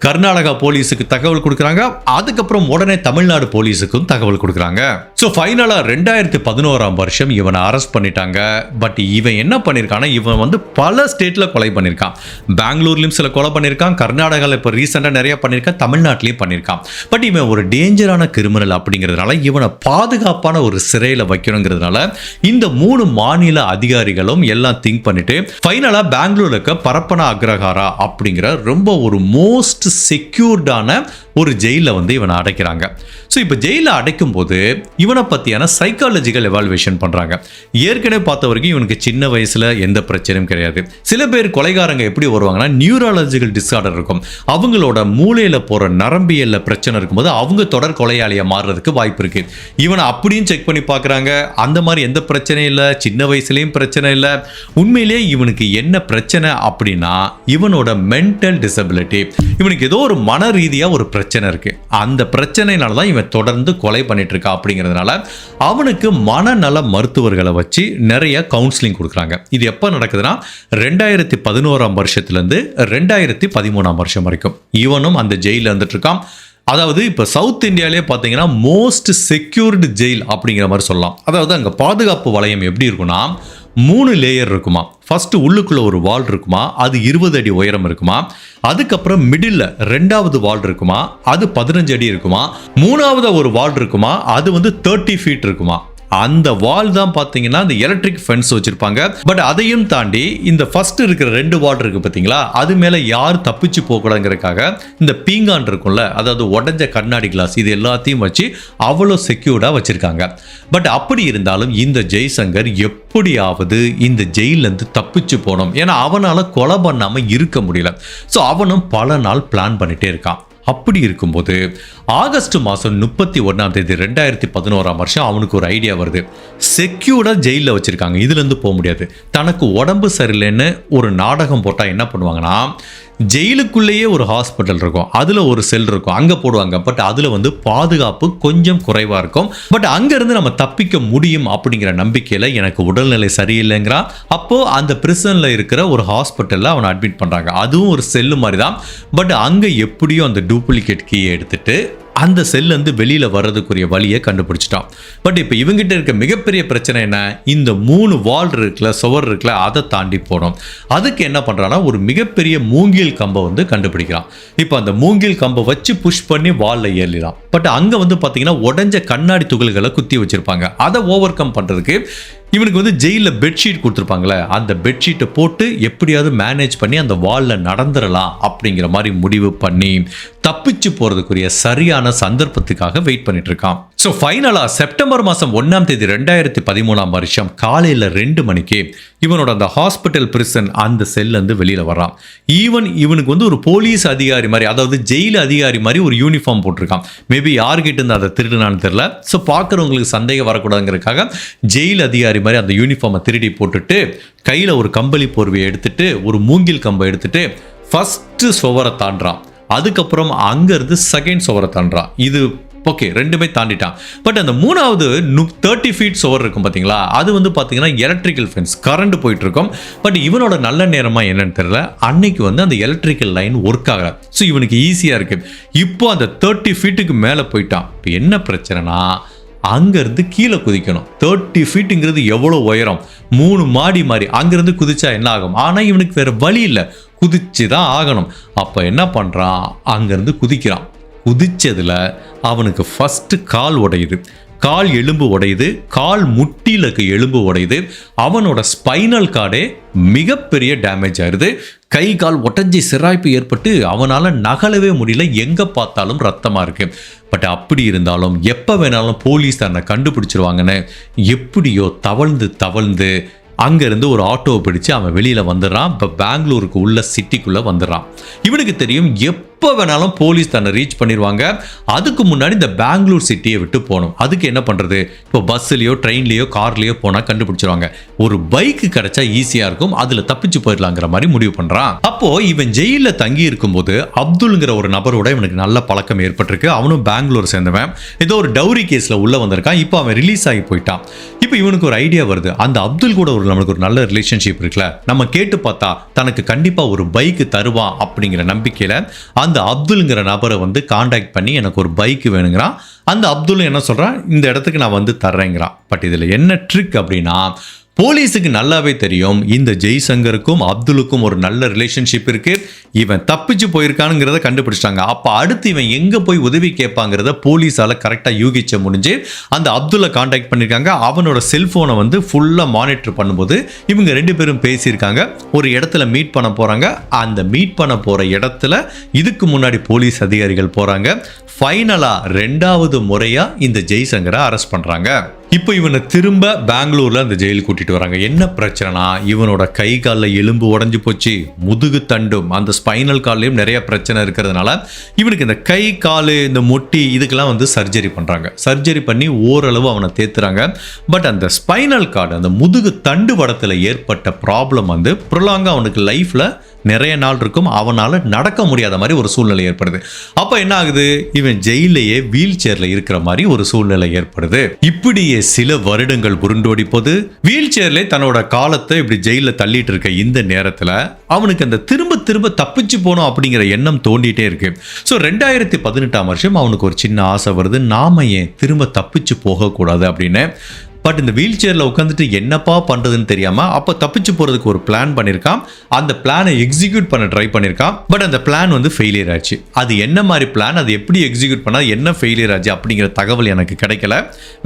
கர்நாடகா போலீஸுக்கு தகவல் கொடுக்குறாங்க. அதுக்கப்புறம் உடனே தமிழ்நாடு போலீஸுக்கும் தகவல் கொடுக்குறாங்க. ஸோ ஃபைனலாக 2011ஆம் வருஷம் இவனை அரெஸ்ட் பண்ணிட்டாங்க. பட் இவன் என்ன பண்ணியிருக்கான்னா, இவன் வந்து பல ஸ்டேட்டில் கொலை பண்ணியிருக்கான். பெங்களூர்லையும் சில கொலை பண்ணியிருக்கான், கர்நாடகாவில் இப்போ ரீசெண்டாக நிறைய பண்ணியிருக்கான், தமிழ்நாட்டிலையும் பண்ணியிருக்கான். பட் இவன் ஒரு டேஞ்சரான கிரிமினல் அப்படிங்கிறதுனால இவனை பாதுகாப்பான ஒரு சிறையில் வைக்கணுங்கிறதுனால இந்த 3 மாநில அதிகாரிகளும் எல்லாம் திங்க் பண்ணிட்டு ஃபைனலாக பெங்களூர்ல இருக்க பரப்பன அக்ரஹாரா அப்படிங்கிற ரொம்ப ஒரு மோஸ்ட் செக்யூர்டான ஒரு ஜெயிலில் வந்து இவனை அடைக்கிறாங்க. ஸோ இப்போ ஜெயிலில் அடைக்கும் போது இவனை பற்றியான சைக்காலஜிக்கல் எவால்வேஷன் பண்ணுறாங்க. ஏற்கனவே பார்த்த வரைக்கும் இவனுக்கு சின்ன வயசில் எந்த பிரச்சனையும் கிடையாது. சில பேர் கொலைகாரங்க எப்படி வருவாங்கன்னா, நியூராலஜிக்கல் டிஸார்டர் இருக்கும், அவங்களோட மூளையில் போகிற நரம்பியலில் பிரச்சனை இருக்கும்போது அவங்க தொடர் கொலையாளியாக மாறுறதுக்கு வாய்ப்பு இருக்குது. இவனை அப்படியும் செக் பண்ணி பார்க்குறாங்க. அந்த மாதிரி எந்த பிரச்சனையும் இல்லை, சின்ன வயசுலேயும் பிரச்சனை இல்லை. உண்மையிலேயே இவனுக்கு என்ன பிரச்சனை அப்படின்னா, இவனோட மென்டல் டிசபிலிட்டி, இவனுக்கு ஏதோ ஒரு மன ரீதியாக ஒரு பிரச்சனை இருக்கு. அந்த பிரச்சனைனால தான் இவன் தொடர்ந்து கொலை பண்ணிட்டு இருக்கா. அப்படிங்கிறதுனால அவனுக்கு மனநல மருத்துவர்களை வச்சு நிறைய கவுன்சிலிங் கொடுக்குறாங்க. இது எப்போ நடக்குதுன்னா 2011ஆம் வருஷத்துலேருந்து 2013ஆம் வருஷம் வரைக்கும் இவனும் அந்த ஜெயிலில் இருந்துட்டு இருக்கான். அதாவது இப்போ சவுத் இந்தியாவிலே பார்த்தீங்கன்னா மோஸ்ட் செக்யூர்டு ஜெயில் அப்படிங்கிற மாதிரி சொல்லலாம். அதாவது அங்கே பாதுகாப்பு வளையம் எப்படி இருக்குன்னா, 3 லேயர் இருக்குமா. ஃபர்ஸ்ட் உள்ளுக்குள்ள ஒரு வால் இருக்குமா, அது 20 அடி உயரம் இருக்குமா. அதுக்கப்புறம் மிடில் 2வது வால் இருக்குமா, அது 15 அடி இருக்குமா. 3வது ஒரு வால் இருக்குமா, அது வந்து 30 ஃபீட் இருக்குமா. அந்த வால் தான் பார்த்தீங்கன்னா இந்த எலக்ட்ரிக் ஃபென்ஸ் வச்சிருப்பாங்க. பட் அதையும் தாண்டி இந்த ஃபர்ஸ்ட் இருக்கிற 2 வால் இருக்கு பார்த்தீங்களா, அது மேலே யார் தப்பிச்சு போகக்கூடாதுங்கிறதுக்காக இந்த பீங்கான் இருக்கும்ல, அதாவது உடஞ்ச கண்ணாடி கிளாஸ், இது எல்லாத்தையும் வச்சு அவ்வளோ செக்யூர்டாக வச்சிருக்காங்க. பட் அப்படி இருந்தாலும் இந்த ஜெய்சங்கர் எப்படியாவது இந்த ஜெயிலேருந்து தப்பிச்சு போகணும். ஏன்னா அவனால் கொலை பண்ணாமல் இருக்க முடியல. ஸோ அவனும் பல நாள் பிளான் பண்ணிட்டே இருக்கான். அப்படி இருக்கும்போது ஆகஸ்ட் மாதம் 31ஆம் தேதி 2011ஆம் வருஷம் அவனுக்கு ஒரு ஐடியா வருது. செக்யூர்டாக ஜெயிலில் வச்சுருக்காங்க, இதுலேருந்து போக முடியாது. தனக்கு உடம்பு சரியில்லைன்னு ஒரு நாடகம் போட்டால் என்ன பண்ணுவாங்கன்னா, ஜெயிலுக்குள்ளேயே ஒரு ஹாஸ்பிட்டல் இருக்கும், அதில் ஒரு செல் இருக்கும், அங்கே போடுவாங்க. பட் அதில் வந்து பாதுகாப்பு கொஞ்சம் குறைவாக இருக்கும். பட் அங்கேருந்து நம்ம தப்பிக்க முடியும் அப்படிங்கிற நம்பிக்கையில் எனக்கு உடல்நிலை சரியில்லைங்கிறான். அப்போது அந்த பிரிசனில் இருக்கிற ஒரு ஹாஸ்பிட்டலில் அவனை அட்மிட் பண்ணுறாங்க. அதுவும் ஒரு செல்லு மாதிரி தான். பட் அங்கே எப்படியும் அந்த டூப்ளிகேட் கீயை எடுத்துட்டு அந்த செல்லேருந்து வெளியில் வர்றதுக்குரிய வழியை கண்டுபிடிச்சிட்டான். பட் இப்போ இவங்கிட்ட இருக்க மிகப்பெரிய பிரச்சனை என்ன, இந்த 3 வால் இருக்குல்ல, சுவர் இருக்குல்ல, அதை தாண்டி போனோம். அதுக்கு என்ன பண்ணுறான்னா, ஒரு மிகப்பெரிய மூங்கில் கம்பை வந்து கண்டுபிடிக்கிறான். இப்போ அந்த மூங்கில் கம்பை வச்சு புஷ் பண்ணி வாலில் ஏறிடலாம். பட் அங்கே வந்து பார்த்தீங்கன்னா உடஞ்ச கண்ணாடி துகள்களை குத்தி வச்சுருப்பாங்க. அதை ஓவர் கம் பண்ணுறதுக்கு இவனுக்கு வந்து ஜெயிலில் பெட்ஷீட் கொடுத்துருப்பாங்களே, அந்த பெட்ஷீட்டை போட்டு எப்படியாவது மேனேஜ் பண்ணி அந்த வாலில் நடந்துடலாம் அப்படிங்கிற மாதிரி முடிவு பண்ணி தப்பிச்சு போகிறதுக்குரிய சரியான சந்தர்ப்பத்துக்காக வெயிட் பண்ணிட்டு இருக்கான். ஸோ ஃபைனலாக செப்டம்பர் மாதம் 1ஆம் தேதி 2013ஆம் வருஷம் காலையில் 2 மணிக்கு இவனோட அந்த ஹாஸ்பிட்டல் பிரிசன் அந்த செல்லேருந்து வெளியில் வர்றான். இவனுக்கு வந்து ஒரு போலீஸ் அதிகாரி மாதிரி, அதாவது ஜெயில் அதிகாரி மாதிரி ஒரு யூனிஃபார்ம் போட்டிருக்கான். மேபி யார்கிட்ட இருந்து அதை திருடுனான்னு தெரியல. ஸோ பார்க்குறவங்களுக்கு சந்தேகம் வரக்கூடாதுங்கிறதுக்காக ஜெயில் அதிகாரி மாதிரி அந்த யூனிஃபார்மை திருடி போட்டுட்டு கையில் ஒரு கம்பளி போர்வையை எடுத்துட்டு ஒரு மூங்கில் கம்பை எடுத்துட்டு ஃபர்ஸ்ட் சுவரை தாண்டான். அதுக்கப்புறம் அங்கேருந்து செகண்ட் சுவரை தாண்டான். இது ஓகே, ரெண்டுமே தாண்டிட்டான். பட் அந்த மூணாவது 30 ஃபீட் சுவர் இருக்கும் பார்த்தீங்களா, அது வந்து பார்த்தீங்கன்னா எலக்ட்ரிக்கல் ஃபென்ஸ், கரண்ட் போயிட்டு இருக்கும். பட் இவனோட நல்ல நேரமா என்னன்னு தெரியல, அன்னைக்கு வந்து அந்த எலக்ட்ரிக்கல் லைன் ஒர்க் ஆகல. ஸோ இவனுக்கு ஈஸியாக இருக்கு. இப்போ அந்த 30 ஃபீட்டுக்கு மேலே போயிட்டான். இப்போ என்ன பிரச்சனைனா, அங்கேருந்து கீழே குதிக்கணும். 30 ஃபீட்டுங்கிறது எவ்வளோ உயரம், 3 மாடி மாதிரி. அங்கேருந்து குதிச்சா என்ன ஆகும்? ஆனால் இவனுக்கு வேற வழி இல்லை, குதிச்சு தான் ஆகணும். அப்போ என்ன பண்ணுறான், அங்கேருந்து குதிக்கிறான். குதிச்சதுல அவனுக்கு ஃபர்ஸ்ட் கால் உடையுது, கால் எலும்பு உடையுது, கால் முட்டில எலும்பு உடையுது. அவனோட ஸ்பைனல் கார்டே மிகப்பெரிய டேமேஜ் ஆயிருது. கை கால் உடஞ்சி சிராய்ப்பு ஏற்பட்டு அவனால் நகலவே முடியல, எங்கே பார்த்தாலும் ரத்தமாக இருக்கு. பட் அப்படி இருந்தாலும் எப்போ வேணாலும் போலீஸ் தன்னை கண்டுபிடிச்சிருவாங்கன்னு எப்படியோ தவழ்ந்து அங்கேருந்து ஒரு ஆட்டோவை பிடிச்சு அவன் வெளியில் வந்துடுறான். இப்போ பெங்களூருக்கு உள்ள சிட்டிக்குள்ளே வந்துடுறான். இவனுக்கு தெரியும் எப்போ வேணாலும் போலீஸ் தன்னை ரீச் பண்ணிடுவாங்க. அதுக்கு முன்னாடி இந்த பெங்களூர் சிட்டியை விட்டு போகணும். அதுக்கு என்ன பண்ணுறது, இப்போ பஸ்ஸுலையோ ட்ரெயின்லேயோ கார்லேயோ போனால் கண்டுபிடிச்சிருவாங்க. ஒரு பைக்கு கிடைச்சா ஈஸியாக இருக்கும், அதில் தப்பிச்சு போயிடலாங்கிற மாதிரி முடிவு பண்ணுறான். அப்போது இவன் ஜெயிலில் தங்கி இருக்கும்போது அப்துல்ங்கிற ஒரு நபரோட இவனுக்கு நல்ல பழக்கம் ஏற்பட்டிருக்கு. அவனும் பெங்களூர் சேர்ந்தவன். ஏதோ ஒரு டவுரி கேஸில் உள்ளே வந்திருக்கான். இப்போ அவன் ரிலீஸ் ஆகி போயிட்டான். இப்போ இவனுக்கு ஒரு ஐடியா வருது, அந்த அப்துல் கூட நம்மளுக்கு ஒரு நல்ல ரிலேஷன்ஷிப் இருக்குல்ல, நம்ம கேட்டு பார்த்தா தனக்கு கண்டிப்பா ஒரு பைக் தருவான் அப்படிங்கிற நம்பிக்கையில அந்த அப்துல்ங்கிற நபரை வந்து காண்டாக்ட் பண்ணி எனக்கு ஒரு பைக் வேணுங்கிறான். அந்த அப்துல் என்ன சொல்றான், இந்த இடத்துக்கு நான் வந்து தர்றேங்கிறான். பட் இதுல என்ன ட்ரிக் அப்படின்னா, போலீஸுக்கு நல்லாவே தெரியும் இந்த ஜெய்சங்கருக்கும் அப்துலுக்கும் ஒரு நல்ல ரிலேஷன்ஷிப் இருக்கு, இவன் தப்பிச்சு போயிருக்கானுங்கிறத கண்டுபிடிச்சிட்டாங்க. அப்போ அடுத்து இவன் எங்கே போய் உதவி கேட்பாங்கிறத போலீஸால் கரெக்டாக யூகிச்ச முடிஞ்சு அந்த அப்துல்லை காண்டாக்ட் பண்ணியிருக்காங்க. அவனோட செல்ஃபோனை வந்து ஃபுல்லாக மானிட்டர் பண்ணும்போது இவங்க 2 பேரும் பேசியிருக்காங்க. ஒரு இடத்துல மீட் பண்ண போகிறாங்க. அந்த மீட் பண்ண போகிற இடத்துல இதுக்கு முன்னாடி போலீஸ் அதிகாரிகள் போகிறாங்க. ஃபைனலாக 2வது முறையாக இந்த ஜெய்சங்கரை அரெஸ்ட் பண்ணுறாங்க. இப்போ இவனை திரும்ப பெங்களூர்ல அந்த ஜெயிலுக்கு கூட்டிட்டு வராங்க. என்ன பிரச்சனைனா, இவனோட கை காலில் எலும்பு உடஞ்சி போச்சு, முதுகு தண்டும் அந்த ஸ்பைனல் கால்லையும் நிறைய பிரச்சனை இருக்கிறதுனால இவனுக்கு இந்த கை கால் இந்த முட்டி இதுக்கெல்லாம் வந்து சர்ஜரி பண்ணுறாங்க. சர்ஜரி பண்ணி ஓரளவு அவனை தேத்துறாங்க. பட் அந்த ஸ்பைனல் கார்டு அந்த முதுகு தண்டு வடத்தில் ஏற்பட்ட ப்ராப்ளம் வந்து ப்ரொலாங்காக அவனுக்கு லைஃப்பில் நிறைய நாள் இருக்கும். அவனால் நடக்க முடியாத மாதிரி ஒரு சூழ்நிலை ஏற்படுது. அப்போ என்ன ஆகுது, இவன் ஜெயிலையே வீல் சேர்ல இருக்கிற மாதிரி ஒரு சூழ்நிலை ஏற்படுது. இப்படியே சில வருடங்கள் உருண்டோடி போது வீல் சேர்ல தன்னோட காலத்தை இப்படி ஜெயில தள்ளிட்டு இருக்க இந்த நேரத்தில் அவனுக்கு அந்த திரும்ப தப்பிச்சு போனோம் அப்படிங்கிற எண்ணம் தோண்டிட்டே இருக்கு. ஸோ 2018ஆம் வருஷம் அவனுக்கு ஒரு சின்ன ஆசை வருது, நாம ஏன் திரும்ப தப்பிச்சு போகக்கூடாது அப்படின்னு. பட் இந்த வீல் சேரில் உட்காந்துட்டு என்னப்பா பண்ணுறதுன்னு தெரியாமல் அப்போ தப்பிச்சு போகிறதுக்கு ஒரு பிளான் பண்ணியிருக்கான். அந்த பிளானை எக்ஸிக்யூட் பண்ண ட்ரை பண்ணியிருக்கான். பட் அந்த பிளான் வந்து ஃபெயிலியர் ஆச்சு. அது என்ன மாதிரி பிளான், அது எப்படி எக்ஸிக்யூட் பண்ணால் என்ன ஃபெயிலியர் ஆச்சு அப்படிங்கிற தகவல் எனக்கு கிடைக்கல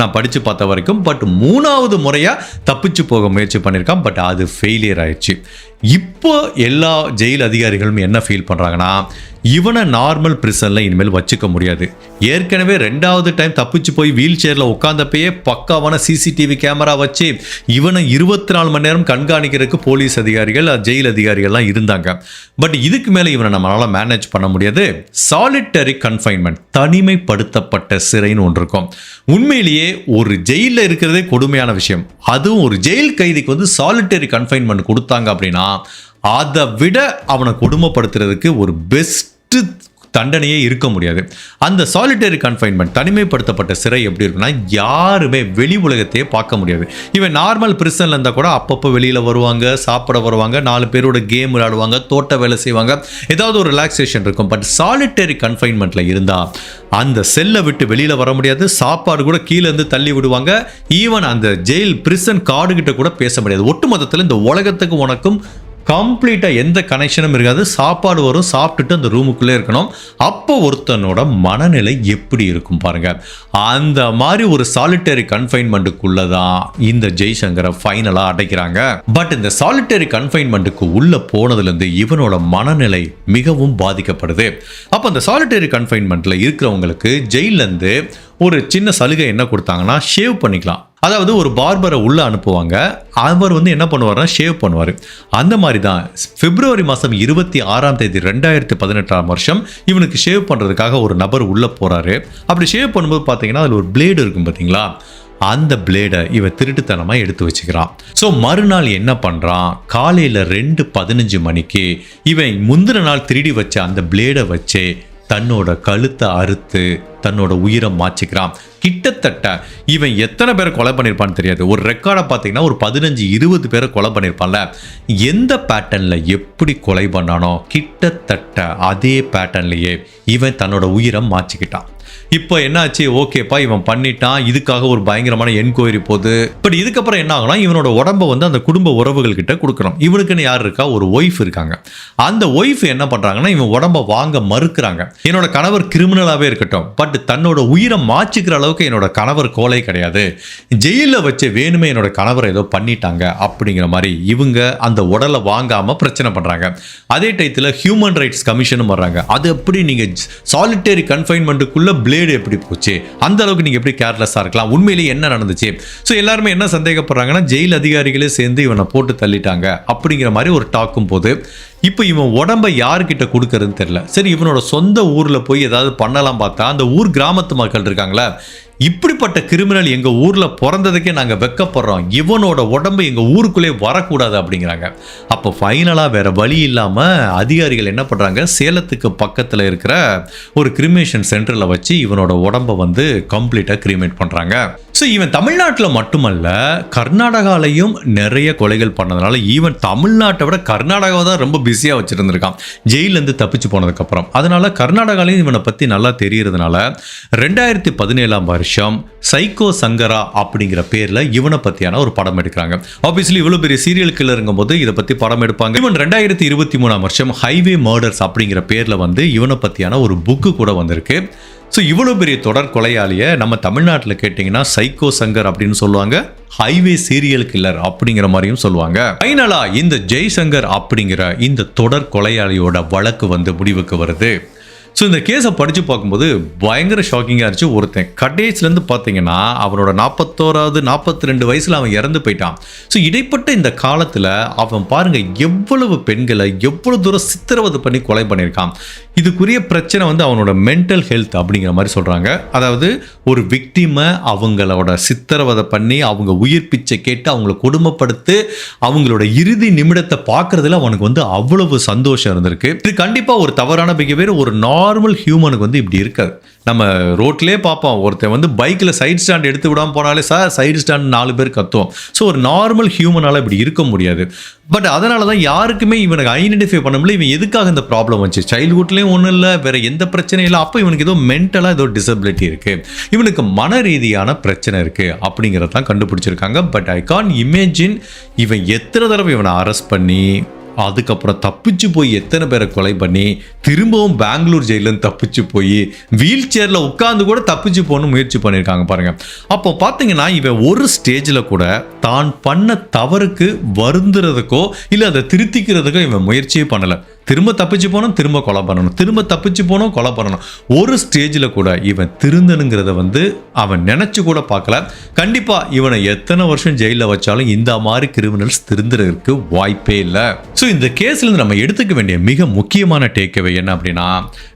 நான் படித்து பார்த்த வரைக்கும். பட் 3வது முறையாக தப்பிச்சு போக முயற்சி பண்ணியிருக்கான். பட் அது ஃபெயிலியர் ஆயிடுச்சு. இப்போ எல்லா ஜெயில் அதிகாரிகளும் என்ன ஃபீல் பண்ணுறாங்கன்னா, இவனை நார்மல் பிரிசனில் இனிமேல் வச்சுக்க முடியாது. ஏற்கனவே 2வது டைம் தப்பிச்சு போய் வீல் சேரில் உட்காந்தப்பயே பக்காவான சிசிடிவி கேமரா வச்சு இவனை 24 மணி நேரம் கண்காணிக்கிறதுக்கு போலீஸ் அதிகாரிகள் ஜெயில் அதிகாரிகள்லாம் இருந்தாங்க. பட் இதுக்கு மேலே இவனை நம்மளால் மேனேஜ் பண்ண முடியாது. சாலிட்டரி கன்ஃபைன்மெண்ட், தனிமைப்படுத்தப்பட்ட சிறைன்னு ஒன்று இருக்கும். உண்மையிலேயே ஒரு ஜெயிலில் இருக்கிறதே கொடுமையான விஷயம். அதுவும் ஒரு ஜெயில் கைதிக்கு வந்து சாலிட்டரி கன்ஃபைன்மெண்ட் கொடுத்தாங்க அப்படின்னா அதை விட அவனை கொடுமைப்படுத்துறதுக்கு ஒரு பெஸ்ட் தண்டனையே இருக்க முடியாது. அந்த சாலிட்டரி கன்ஃபைன்மெண்ட், தனிமைப்படுத்தப்பட்ட சிறை எப்படி இருக்குன்னா, யாருமே வெளி உலகத்தையே பார்க்க முடியாது. இவன் நார்மல் பிரிசன்ல இருந்தால் கூட அப்பப்போ வெளியில் வருவாங்க, சாப்பிட வருவாங்க, 4 பேரோட கேம் விளையாடுவாங்க, தோட்ட வேலை செய்வாங்க, ஏதாவது ஒரு ரிலாக்ஸேஷன் இருக்கும். பட் சாலிட்டரி கன்ஃபைன்மெண்ட்டில் இருந்தால் அந்த செல்லை விட்டு வெளியில் வர முடியாது. சாப்பாடு கூட கீழே இருந்து தள்ளி விடுவாங்க. ஈவன் அந்த ஜெயில் பிரிசன் கார்டு கிட்ட கூட பேச முடியாது. ஒட்டுமொத்தத்தில் இந்த உலகத்துக்கு உனக்கும் கம்ப்ளீட்டாக எந்த கனெக்ஷனும் இருக்காது. சாப்பாடு வரும், சாப்பிட்டுட்டு அந்த ரூமுக்குள்ளே இருக்கணும். அப்போ ஒருத்தனோட மனநிலை எப்படி இருக்கும் பாருங்க. அந்த மாதிரி ஒரு சாலிட்டரி கன்ஃபைன்மெண்ட்டுக்குள்ள தான் இந்த ஜெய்சங்கரை ஃபைனலாக அடைக்கிறாங்க. பட் இந்த சாலிட்டரி கன்ஃபைன்மெண்ட்டுக்கு உள்ள போனதுலேருந்து இவனோட மனநிலை மிகவும் பாதிக்கப்படுது. அப்போ அந்த சாலிட்டரி கன்ஃபைன்மெண்ட்டில் இருக்கிறவங்களுக்கு ஜெயிலேருந்து ஒரு சின்ன சலுகை என்ன கொடுத்தாங்கன்னா, ஷேவ் பண்ணிக்கலாம். அதாவது ஒரு பார்பரை உள்ளே அனுப்புவாங்க. அவர் வந்து என்ன பண்ணுவார்னா ஷேவ் பண்ணுவார். அந்த மாதிரி தான் பிப்ரவரி மாதம் 26ஆம் தேதி 2018ஆம் வருஷம் இவனுக்கு ஷேவ் பண்ணுறதுக்காக ஒரு நபர் உள்ளே போகிறாரு. அப்படி ஷேவ் பண்ணும்போது பார்த்தீங்கன்னா அதில் ஒரு பிளேடு இருக்கும் பார்த்தீங்களா, அந்த பிளேடை இவன் திருட்டுத்தனமாக எடுத்து வச்சுக்கிறான். ஸோ மறுநாள் என்ன பண்ணுறான், காலையில் 2:15 மணிக்கு இவன் முந்தின நாள் திருடி வச்ச அந்த பிளேடை வச்சு தன்னோட கழுத்தை அறுத்து தன்னோட உயிரை மாச்சிக்கிறான். கிட்டத்தட்ட இவன் எத்தனை பேரை கொலை பண்ணியிருப்பான்னு தெரியாது. ஒரு ரெக்கார்டை பார்த்தீங்கன்னா ஒரு 15-20 பேரை கொலை பண்ணியிருப்பான்ல. எந்த பேட்டர்னில் எப்படி கொலை பண்ணானோ கிட்டத்தட்ட அதே பேட்டர்ன்லேயே இவன் தன்னோட உயிரை மாச்சிக்கிட்டான். இப்போ என்னாச்சு, ஓகேப்பா இவன் பண்ணிட்டான், இதுக்காக ஒரு பயங்கரமான என்கொயரி போகுது. பட் இதுக்கப்புறம் என்ன ஆகலாம், இவனோட உடம்பை வந்து அந்த குடும்ப உறவுகள் கிட்ட கொடுக்கணும். இவனுக்குன்னு யார் இருக்கா, ஒரு ஒய்ஃப் இருக்காங்க. அந்த ஒய்ஃப் என்ன பண்றாங்கன்னா இவன் உடம்பை வாங்க மறுக்கிறாங்க. என்னோட கணவர் கிரிமினலாவே இருக்கட்டும், பட் தன்னோட உயிரை மாச்சிக்கிற அளவுக்கு என்னோட கணவர் கோலை கிடையாது, ஜெயிலில் வச்சு வேணுமே என்னோட கணவரை ஏதோ பண்ணிட்டாங்க அப்படிங்கிற மாதிரி இவங்க அந்த உடலை வாங்காம பிரச்சனை பண்றாங்க. அதே டயத்தில் ஹியூமன் ரைட்ஸ் கமிஷனும் வர்றாங்க. அது எப்படி நீங்க சாலிட்டரி கன்ஃபைன்மெண்ட்டுக்குள்ள பிளேடு எப்படி போச்சு, அந்த அளவுக்கு நீங்க எப்படி கேர்லெஸ்ஸா இருக்கலாம், உண்மையிலேயே என்ன நடந்துச்சு. ஸோ எல்லாருமே என்ன சந்தேகப்படுறாங்கன்னா ஜெயில் அதிகாரிகளே சேர்ந்து இவனை போட்டு தள்ளிட்டாங்க அப்படிங்கிற மாதிரி ஒரு டாக்கும் போது இப்போ இவன் உடம்பை யாருக்கிட்ட கொடுக்கறதுன்னு தெரியல. சரி இவனோட சொந்த ஊர்ல போய் ஏதாவது பண்ணலாம் பார்த்தா அந்த ஊர் கிராமத்து மக்கள் இருக்காங்களா, இப்படிப்பட்ட கிரிமினல் எங்க ஊர்ல பிறந்ததுக்கே நாங்க வெக்கப்படுறோம், இவனோட உடம்பு எங்க ஊருக்குள்ளே வரக்கூடாது அப்படிங்கிறாங்க. அப்போ ஃபைனலா வேற வழி இல்லாம அதிகாரிகள் என்ன பண்றாங்க, சேலத்துக்கு பக்கத்துல இருக்கிற ஒரு கிரிமேஷன் சென்டர்ல வச்சு இவனோட உடம்பை வந்து கம்ப்ளீட்டா கிரிமேட் பண்றாங்க. ஸோ இவன் தமிழ்நாட்டில் மட்டுமல்ல கர்நாடகாலையும் நிறைய கொலைகள் பண்ணதுனால ஈவன் தமிழ்நாட்டை விட கர்நாடகாவை தான் ரொம்ப பிஸியாக வச்சுருந்துருக்கான் ஜெயிலேருந்து தப்பிச்சு போனதுக்கப்புறம். அதனால கர்நாடகாலையும் இவனை பற்றி நல்லா தெரியறதுனால 2017 வருஷம் சைக்கோ சங்கரா அப்படிங்கிற பேரில் இவனை பற்றியான ஒரு படம் எடுக்கிறாங்க. ஆப்வியஸ்லி இவ்வளோ பெரிய சீரியல் கில்லருங்கும் போது இதை பற்றி படம் எடுப்பாங்க. இவன் 2023 வருஷம் ஹைவே மர்டர்ஸ் அப்படிங்கிற பேரில் வந்து இவனை பற்றியான ஒரு புக்கு கூட வந்திருக்கு. ஸோ இவ்வளோ பெரிய தொடர் கொலையாளியை நம்ம தமிழ்நாட்டில் கேட்டிங்கன்னா சைக்கோ சங்கர் அப்படின்னு சொல்லுவாங்க, ஹைவே சீரியல் கில்லர் அப்படிங்கிற மாதிரியும் சொல்லுவாங்க. ஃபைனலாக இந்த ஜெய்சங்கர் அப்படிங்கிற இந்த தொடர் கொலையாளியோட வழக்கு வந்து முடிவுக்கு வருது. ஸோ இந்த கேஸை படித்து பார்க்கும்போது பயங்கர ஷாக்கிங்காக இருந்துச்சு. ஒருத்தன் கடைசிலேருந்து பார்த்தீங்கன்னா அவனோட 42 வயசில் அவன் இறந்து போயிட்டான். ஸோ இடைப்பட்ட இந்த காலத்தில் அவன் பாருங்கள் எவ்வளவு பெண்களை எவ்வளோ தூரம் சித்திரவதை பண்ணி கொலை பண்ணியிருக்கான். இதுக்குரிய பிரச்சனை வந்து அவனோட மென்டல் ஹெல்த் அப்படிங்கிற மாதிரி சொல்கிறாங்க. அதாவது ஒரு விக்டிமை அவங்களோட சித்திரவதை பண்ணி அவங்க உயிர் பிச்சை கேட்டு அவங்கள கொடுமைப்படுத்தி அவங்களோட இறுதி நிமிடத்தை பார்க்குறதுல அவனுக்கு வந்து அவ்வளவு சந்தோஷம் இருந்திருக்கு. இது கண்டிப்பாக ஒரு தவறான பிஹேவியர் ஒரு நார்மல் ஹியூமனுக்கு வந்து இப்படி இருக்காது. நம்ம ரோட்லேயே பார்ப்போம், ஒருத்தன் வந்து பைக்கில் சைடு ஸ்டாண்ட் எடுத்து விடாமல் போனாலே சார் சைடு ஸ்டாண்ட் 4 பேர் கத்துவோம். ஸோ ஒரு நார்மல் ஹியூமனால் இப்படி இருக்க முடியாது. பட் அதனால தான் யாருக்குமே இவனுக்கு ஐடென்டிஃபை பண்ண முடியல இவன் எதுக்காக இந்த ப்ராப்ளம் வந்துச்சு. சைல்ட்ஹுட்லேயும் ஒன்றும் இல்லை, வேற எந்த பிரச்சனையும் இல்லை. அப்போ இவனுக்கு ஏதோ மென்டலாக ஏதோ டிசபிலிட்டி இருக்குது, இவனுக்கு மன ரீதியான பிரச்சனை இருக்குது அப்படிங்கிறதான் கண்டுபிடிச்சிருக்காங்க. பட் ஐ கான் இமேஜின் இவன் எத்தனை தடவை இவனை அரெஸ்ட் பண்ணி அதுக்கப்புறம் தப்பிச்சு போய் எத்தனை பேரை கொலை பண்ணி திரும்பவும் பெங்களூர் ஜெயிலேருந்து தப்பிச்சு போய் வீல் சேரில் உட்காந்து கூட தப்பிச்சு போகணும் முயற்சி பண்ணியிருக்காங்க பாருங்க. அப்போ பார்த்தீங்கன்னா இவன் ஒரு ஸ்டேஜில் கூட தான் பண்ண தவறுக்கு வருந்துறதுக்கோ இல்லை அதை திருத்திக்கிறதுக்கோ இவன் முயற்சியே பண்ணலை. திரும்ப தப்பிச்சு போனோம், திரும்ப கொலை பண்ணணும், திரும்ப தப்பிச்சு போனோம், கொலை பண்ணணும். ஒரு ஸ்டேஜில் கூட இவன் திருந்தனுங்கிறத வந்து அவன் நினச்சி கூட பார்க்கல. கண்டிப்பாக இவனை எத்தனை வருஷம் ஜெயிலில் வச்சாலும் இந்த மாதிரி கிரிமினல்ஸ் திருந்துறதுக்கு வாய்ப்பே இல்லை. ஸோ இந்த கேஸ்லேருந்து நம்ம எடுத்துக்க வேண்டிய மிக முக்கியமான டேக்அவே என்ன அப்படின்னா,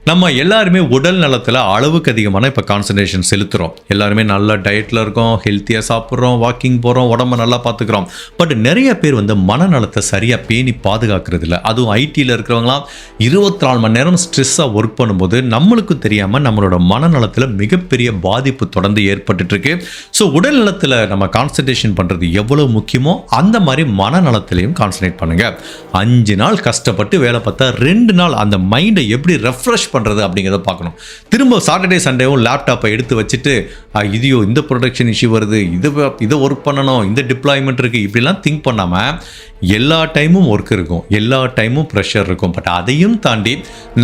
நம்ம எல்லாருமே உடல் நலத்தில் அளவுக்கு அதிகமான இப்போ கான்சன்ட்ரேஷன் செலுத்துகிறோம். எல்லாருமே நல்ல டயட்டில் இருக்கோம், ஹெல்த்தியாக சாப்பிட்றோம், வாக்கிங் போகிறோம், உடம்பை நல்லா பார்த்துக்கிறோம். பட் நிறைய பேர் வந்து மனநலத்தை சரியாக பேணி பாதுகாக்கிறது இல்லை. அதுவும் ஐடியில் இருக்கிறவங்களாம் 24 மணி நேரம் ஸ்ட்ரெஸ்ஸாக ஒர்க் பண்ணும்போது நம்மளுக்கு தெரியாமல் நம்மளோட மனநலத்தில் மிகப்பெரிய பாதிப்பு தொடர்ந்து ஏற்பட்டுருக்கு. ஸோ உடல் நலத்தில் நம்ம கான்சன்ட்ரேஷன் பண்ணுறது எவ்வளோ முக்கியமோ அந்த மாதிரி மனநலத்திலையும் கான்சன்ட்ரேட் பண்ணுங்கள். 5 நாள் கஷ்டப்பட்டு வேலை பார்த்தா 2 நாள் அந்த மைண்டை எப்படி ரெஃப்ரெஷ் பண்ணுறது அப்படிங்கிறத பார்க்கணும். திரும்ப சாட்டர்டே சண்டேவும் லேப்டாப்பை எடுத்து வச்சுட்டு இதையோ இந்த ப்ரொடக்ஷன் இஷ்யூ வருது, இதை ஒர்க் பண்ணணும், இந்த டிப்ளாய்மெண்ட் இருக்குது, இப்படிலாம் திங்க் பண்ணாமல் எல்லா டைமும் ஒர்க் இருக்கும், எல்லா டைமும் ப்ரெஷர் இருக்கும். பட் அதையும் தாண்டி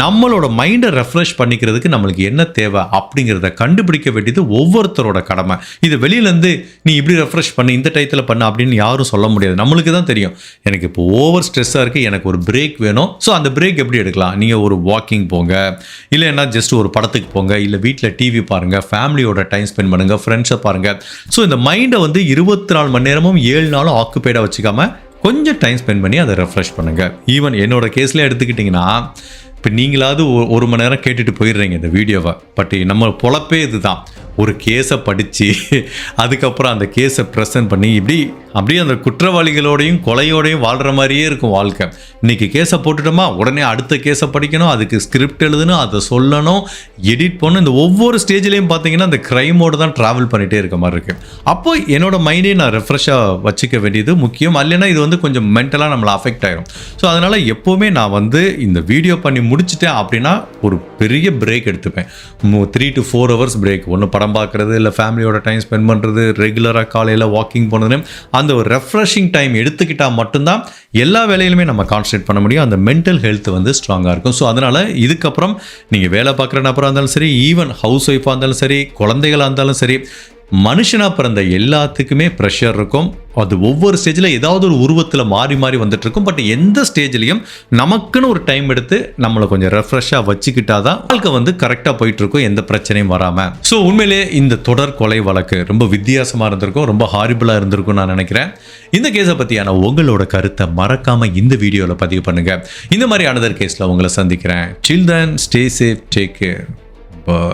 நம்மளோட மைண்டை ரெஃப்ரெஷ் பண்ணிக்கிறதுக்கு நம்மளுக்கு என்ன தேவை அப்படிங்கிறத கண்டுபிடிக்க வேண்டியது ஒவ்வொருத்தரோட கடமை. இது வெளியிலேருந்து நீ இப்படி ரெஃப்ரெஷ் பண்ணி இந்த டயத்தில் பண்ண அப்படின்னு யாரும் சொல்ல முடியாது. நம்மளுக்கு தான் தெரியும், எனக்கு இப்போ ஓவர் ஸ்ட்ரெஸ்ஸாக இருக்குது, எனக்கு ஒரு பிரேக் வேணும். ஸோ அந்த பிரேக் எப்படி எடுக்கலாம்? நீங்கள் ஒரு வாக்கிங் போங்க, இல்லைன்னா ஜஸ்ட் ஒரு படத்துக்கு போங்க, இல்லை வீட்டில் டிவி பாருங்கள், ஃபேமிலியோட டைம் ஸ்பெண்ட் பண்ணுங்கள், ஃப்ரெண்ட்ஸை பாருங்கள். ஸோ இந்த மைண்டை வந்து 24 மணி நேரமும் 7 நாளும் ஆக்குபைடாக வச்சுக்காம கொஞ்சம் டைம் ஸ்பெண்ட் பண்ணி அதை ரெஃப்ரெஷ் பண்ணுங்கள். ஈவன் என்னோட கேஸில் எடுத்துக்கிட்டிங்கன்னா இப்போ நீங்களாவது 1 மணி நேரம் கேட்டுட்டு போயிடுறீங்க இந்த வீடியோவை. பட் நம்ம பொழப்பே இதுதான், ஒரு கேஸை படித்து அதுக்கப்புறம் அந்த கேஸை ப்ரெசென்ட் பண்ணி அப்படியே அந்த குற்றவாளிகளோடையும் கொலையோடையும் வாழ்கிற மாதிரியே இருக்கும் வாழ்க்கை. இன்றைக்கி கேஸை போட்டுட்டோமா, உடனே அடுத்த கேஸை படிக்கணும், அதுக்கு ஸ்கிரிப்ட் எழுதணும், அதை சொல்லணும், எடிட் பண்ணணும். இந்த ஒவ்வொரு ஸ்டேஜ்லேயும் பார்த்தீங்கன்னா அந்த க்ரைமோடு தான் ட்ராவல் பண்ணிகிட்டே இருக்க மாதிரி இருக்குது. அப்போ என்னோட மைண்டே நான் ரெஃப்ரெஷ்ஷாக வச்சுக்க வேண்டியது முக்கியம். இல்லைன்னா இது வந்து கொஞ்சம் மென்டலாக நம்மளை அஃபெக்ட் ஆகிடும். ஸோ அதனால் எப்போவுமே நான் வந்து இந்த வீடியோ பண்ணி முடிச்சிட்டேன் அப்படின்னா ஒரு பெரிய பிரேக் எடுத்துப்பேன். 3 to 4 hours பிரேக். ஒன்று படம் பார்க்குறது, இல்லை ஃபேமிலியோட டைம் ஸ்பெண்ட் பண்ணுறது, ரெகுலராக காலையில் வாக்கிங் பண்ணுறது, அந்த ஒரு ரெஃப்ரெஷிங் டைம் எடுத்துக்கிட்டால் மட்டும்தான் எல்லா வேலையிலுமே நம்ம கான்சன்ட்ரேட் பண்ண முடியும். அந்த மென்டல் ஹெல்த் வந்து ஸ்ட்ராங்காக இருக்கும். ஸோ அதனால் இதுக்கப்புறம் நீங்கள் வேலை பார்க்குற நபராக இருந்தாலும் சரி, ஈவன் ஹவுஸ் ஒய்ஃபாக இருந்தாலும் சரி, குழந்தைகளாக இருந்தாலும் சரி, மனுஷனாக பிறந்த எல்லாத்துக்குமே ப்ரெஷர் இருக்கும். அது ஒவ்வொரு ஸ்டேஜில் ஏதாவது ஒரு உருவத்தில் மாறி மாறி வந்துட்டு இருக்கும். பட் எந்த ஸ்டேஜ்லையும் நமக்குன்னு ஒரு டைம் எடுத்து நம்மளை கொஞ்சம் ரெஃப்ரெஷ்ஷாக வச்சுக்கிட்டா தான் வாழ்க்கை வந்து கரெக்டாக போயிட்டுருக்கும், எந்த பிரச்சனையும் வராமல். ஸோ உண்மையிலே இந்த தொடர் கொலை வழக்கு ரொம்ப வித்தியாசமாக இருந்திருக்கும், ரொம்ப ஹாரிபிளாக இருந்திருக்கும் நான் நினைக்கிறேன். இந்த கேஸை பற்றியான உங்களோட கருத்தை மறக்காமல் இந்த வீடியோவில் பதிவு பண்ணுங்கள். இந்த மாதிரி அனதர் கேஸில் உங்களை சந்திக்கிறேன். Till then, stay safe, take care. Bye.